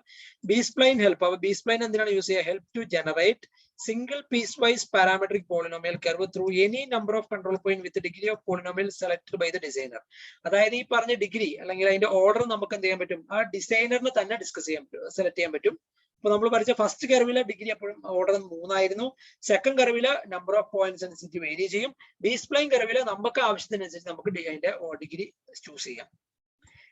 B spline help. അപ്പൊ ബി സ്പ്ലൈൻ എന്തിനാണ് യൂസ് ചെയ്യുക, help to generate single piecewise parametric polynomial curve through any number of control point with degree of polynomial selected by the designer. അതായത് ഈ പറഞ്ഞ ഡിഗ്രി അല്ലെങ്കിൽ അതിന്റെ order നമുക്ക് എന്ത് ചെയ്യാൻ പറ്റും, ആ ഡിസൈനറിന് തന്നെ സെലക്ട് ചെയ്യാൻ പറ്റും. അപ്പൊ നമ്മൾ പഠിച്ച ഫസ്റ്റ് കർവിലെ ഡിഗ്രി എപ്പോഴും ഓർഡർ 3 ആയിരുന്നു. സെക്കൻഡ് കർവില് നമ്പർ ഓഫ് പോയിന്റ്സ് അനുസരിച്ച് വേരി ചെയ്യും. ബി സ്പ്ലൈൻ കർവില് നമുക്ക് ആവശ്യത്തിനനുസരിച്ച് നമുക്ക് അതിന്റെ ഡിഗ്രി ചൂസ് ചെയ്യാം.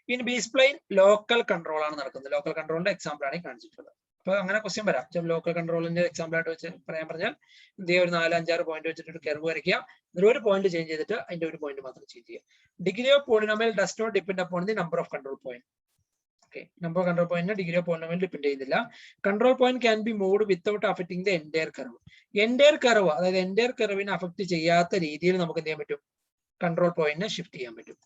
ഇനി ബി സ്പ്ലൈൻ ലോക്കൽ കൺട്രോൾ ആണ് നടക്കുന്നത്. ലോക്കൽ കൺട്രോളിന്റെ എക്സാമ്പിൾ ആണ് ഈ കാണിച്ചിട്ടുള്ളത്. അപ്പൊ അങ്ങനെ ക്വസ്റ്റ്യൻ വരാം. ലോക്കൽ കൺട്രോളിന്റെ എക്സാമ്പിൾ ആയിട്ട് വെച്ച് പറയാൻ പറഞ്ഞാൽ എന്ത് ചെയ്യുക, ഒരു 4-5-6 പോയിന്റ് വെച്ചിട്ട് ഒരു കർവ് വരയ്ക്കുക. ഒരു പോയിന്റ് ചേഞ്ച് ചെയ്തിട്ട് അതിന്റെ ഒരു പോയിന്റ് മാത്രം ചേഞ്ച് ചെയ്യുക. Degree of polynomial does not depend upon the number of control point. Number of control point degree of polynomial depend ചെയ്യുന്നില്ല. Control point can be moved without affecting the entire curve. Entire curve, അതായത് entire കർവിനെ affect ചെയ്യാത്ത രീതിയിൽ നമുക്ക് എന്ത് ചെയ്യാൻ പറ്റും, control പോയിന്റിനെ ഷിഫ്റ്റ് ചെയ്യാൻ പറ്റും.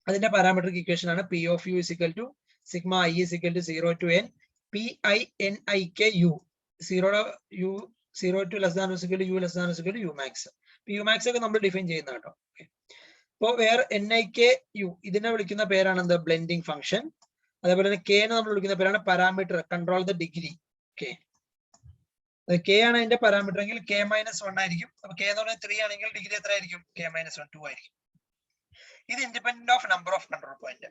അതിന്റെ പാരാമെട്രിക് ഇക്വേഷൻ ആണ് P of U is equal to sigma I is equal to 0 to n P I N I K U. 0 to less than or equal to u less than or equal to u max. u max ഒക്കെ നമ്മൾ define ചെയ്യുന്ന കേട്ടോ. അപ്പോൾ വേറെ N I K U ഇതിനെ വിളിക്കുന്ന പേരാണ് എന്ത്, ബ്ലെൻഡിങ് ഫംഗ്ഷൻ. അതേപോലെ തന്നെ കെ നമ്മൾ വിളിക്കുന്ന പേരാണ് parameter control the degree. K ആണ് അതിന്റെ പാരാമീറ്റർ എങ്കിൽ k - 1 ആയിരിക്കും. അപ്പൊ k എന്ന് പറഞ്ഞാൽ 3 ആണെങ്കിൽ ഡിഗ്രി എത്ര ആയിരിക്കും, k - 1 2 ആയിരിക്കും. ഇത് independent of number of control point.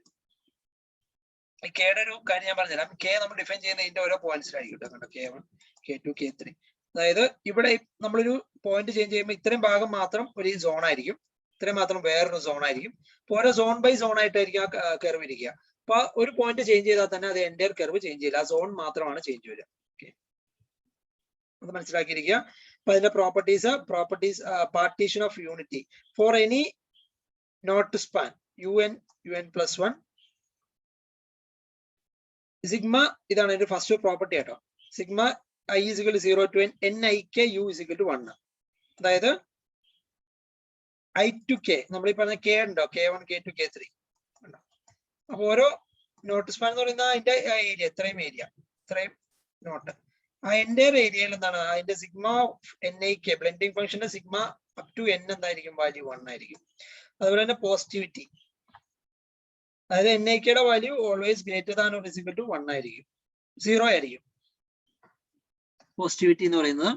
ഈ കെയുടെ ഒരു കാര്യം ഞാൻ പറഞ്ഞുതരാം. കെ നമ്മൾ ഡിഫൈൻ ചെയ്യുന്ന ഇതിന്റെ ഓരോ പോയിന്റ്സിലായിരിക്കും കേട്ടോ. K1, K2, K3. അതായത് ഇവിടെ നമ്മളൊരു പോയിന്റ് ചേഞ്ച് ചെയ്യുമ്പോൾ ഇത്രയും ഭാഗം മാത്രം ഒരു സോൺ ആയിരിക്കും, ഇത്രയും മാത്രം വേറൊരു സോൺ ആയിരിക്കും. അപ്പൊ ഓരോ സോൺ ബൈ സോൺ ആയിട്ടായിരിക്കും ആ കർവ് ഇരിക്കുക. അപ്പൊ ഒരു പോയിന്റ് ചേഞ്ച് ചെയ്താൽ തന്നെ അത് എൻറ്റയർ കർവ് ചേഞ്ച് ചെയ്യില്ല, ആ സോൺ മാത്രമാണ് ചേഞ്ച് വരിക. അത് മനസ്സിലാക്കിയിരിക്കുക. അപ്പൊ അതിന്റെ properties partition of unity for any knot span UN + 1 sigma. ഇതാണ് അതിന്റെ ഫസ്റ്റ് പ്രോപ്പർട്ടി കേട്ടോ. Sigma I is equal to 0 to n, NIK U is equal to 1. അതായത് I to K, നമ്മൾ ഈ പറഞ്ഞ K ഉണ്ടോ, K1, K2, K3 ഉണ്ടോ. അപ്പൊ ഓരോ നോട്ട് സ്പാൻ എന്ന് പറയുന്ന അതിന്റെ ഏരിയ, ഇത്രയും നോട്ട്, ആ എൻ്റെ ഏരിയയിൽ എന്താണ് അതിന്റെ സിഗ്മ NIK ബ്ലെൻഡിങ് ഫംഗ്ഷന്റെ സിഗ്മ അപ് ടു n എന്തായിരിക്കും, വാല്യൂ 1 ആയിരിക്കും. അതുപോലെ തന്നെ പോസിറ്റിവിറ്റി, അതായത് NIKയുടെ value always greater than or equal to 1 ആയിരിക്കും, 0 ആയിരിക്കും പോസിറ്റിവിറ്റി എന്ന് പറയുന്നത്.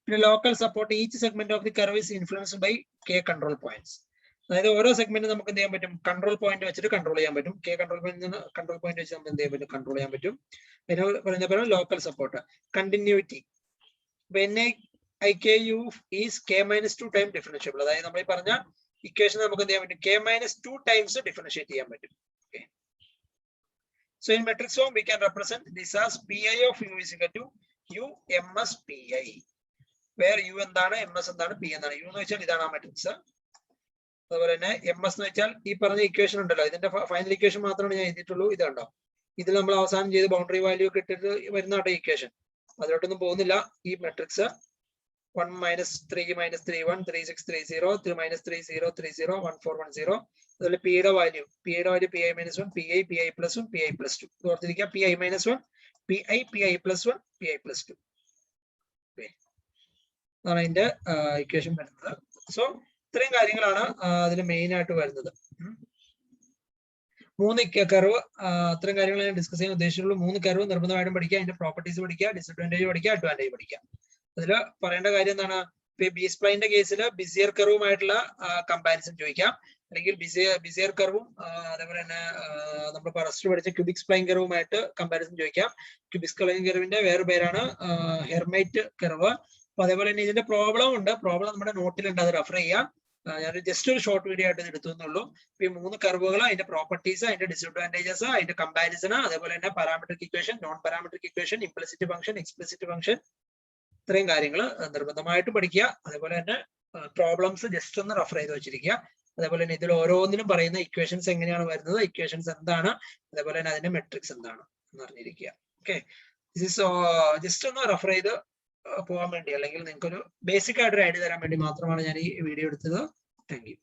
പിന്നെ local support, each segment of the curve is influenced by K control points. അതായത് ഓരോ സെഗ്മെന്റ് നമുക്ക് എന്ത് ചെയ്യാൻ പറ്റും, കൺട്രോൾ പോയിന്റ് വെച്ചിട്ട് കൺട്രോൾ ചെയ്യാൻ പറ്റും. K കൺട്രോൾ പോയിന്റ് വെച്ച് നമുക്ക് എന്ത് ചെയ്യാൻ പറ്റും, കൺട്രോൾ ചെയ്യാൻ പറ്റും. അതിന് പറയുന്ന പേരാണ് local support. Continuity, NIKU is K - 2 time differentiable. അതായത് നമ്മൾ ഈ പറഞ്ഞ ഇക്വേഷൻ നമുക്ക് എന്ത് ചെയ്യാൻ പറ്റും, K - 2 ടൈംസ് ഡിഫറൻഷിയേറ്റ് ചെയ്യാൻ പറ്റും. So in matrix form we can represent this as Pi of U is equal to U ms Pi, where U എന്താണ്, ms എന്താണ്, P എന്താണ്. U എന്ന് വെച്ചാൽ ഇതാണ് ആ മെട്രിക്സ്. അതുപോലെ തന്നെ ms എന്ന് വെച്ചാൽ ഈ പറഞ്ഞ ഇക്വേഷൻ ഉണ്ടല്ലോ, ഇതിന്റെ ഫൈനൽ ഇക്വേഷൻ മാത്രമാണ് ഞാൻ എഴുതിയിട്ടുള്ളൂ. ഇതുണ്ടോ, ഇതിൽ നമ്മൾ അവസാനം ചെയ്ത് ബൗണ്ടറി വാല്യൂ ഒക്കെ ഇട്ടിട്ട് വരുന്ന ഇക്വേഷൻ, അതിലോട്ടൊന്നും പോകുന്നില്ല. ഈ മെട്രിക്സ് 1 - 3 - 3 1 3 6 3 0 3 - 3 0 3 0 1 4 1 0. അതുപോലെ പിയുടെ value Pi - 1 Pi - 1 Pi + 1 Pi + 2. ഓർത്തിരിക്കുക, Pi - 1 Pi + 1 Pi + 2 അതാണ് അതിന്റെ ഇക്വേഷൻ വരുന്നത്. സോ ഇത്രയും കാര്യങ്ങളാണ് അതിൽ മെയിൻ ആയിട്ട് വരുന്നത്. 3 കർവ്, അത്രയും കാര്യങ്ങൾ ഞാൻ ഡിസ്കസ് ചെയ്യാൻ ഉദ്ദേശിച്ചുള്ളൂ. 3 കർവ് നിർബന്ധമായിട്ടും പഠിക്കുക, അതിന്റെ പ്രോപ്പർട്ടീസ് പഠിക്കുക, ഡിസഡ്വാൻറ്റേജ് പഠിക്കുക, അഡ്വാൻറ്റേജ് പഠിക്കുക. അതിൽ പറയേണ്ട കാര്യം എന്താണ്, ബി സ്പ്ലൈന്റെ കേസിൽ ബിസിയർ കർവുമായിട്ടുള്ള കമ്പാരിസൺ ചോദിക്കാം, അല്ലെങ്കിൽ ബിസിയർ കർവും അതേപോലെ തന്നെ നമ്മൾ ഫസ്റ്റ് പഠിച്ച ക്യൂബിക് സ്പ്ലൈൻ കർവുമായിട്ട് കമ്പാരിസൺ ചോദിക്കാം. ക്യൂബിക് സ്പ്ലൈൻ കർവിന്റെ വേറെ പേരാണ് ഹെർമൈറ്റ് കർവ്. അപ്പൊ അതേപോലെ തന്നെ ഇതിന്റെ പ്രോബ്ലം ഉണ്ട്, പ്രോബ്ലം നമ്മുടെ നോട്ടിലുണ്ട്, അത് റെഫർ ചെയ്യാം. ഞാൻ ജസ്റ്റ് ഒരു ഷോർട്ട് വീഡിയോ ആയിട്ട് എടുത്തുന്നുള്ളൂ. ഈ 3 കർവുകൾ, അതിന്റെ പ്രോപ്പർട്ടീസ്, അതിന്റെ ഡിസഡ്വാൻറ്റേജസ്, അതിന്റെ കമ്പാരിസൺ, അതേപോലെ തന്നെ parametric equation, non parametric equation, implicit function, explicit function, ഇത്രയും കാര്യങ്ങൾ നിർബന്ധമായിട്ട് പഠിക്കുക. അതേപോലെ തന്നെ പ്രോബ്ലംസ് ജസ്റ്റ് ഒന്ന് റെഫർ ചെയ്ത് വെച്ചിരിക്കുക. അതേപോലെ തന്നെ ഇതിൽ ഓരോന്നിനും പറയുന്ന ഇക്വേഷൻസ് എങ്ങനെയാണ് വരുന്നത്, ഇക്വേഷൻസ് എന്താണ്, അതേപോലെ തന്നെ അതിന്റെ മെട്രിക്സ് എന്താണ് എന്ന് അറിഞ്ഞിരിക്കുക. ഓക്കെ, ജസ്റ്റ് ഒന്ന് റെഫർ ചെയ്ത് പോകാൻ വേണ്ടി, അല്ലെങ്കിൽ നിങ്ങൾക്ക് ഒരു ബേസിക് ആയിട്ട് ഒരു ഐഡിയ തരാൻ വേണ്ടി മാത്രമാണ് ഞാൻ ഈ വീഡിയോ എടുത്തത്. Thank you.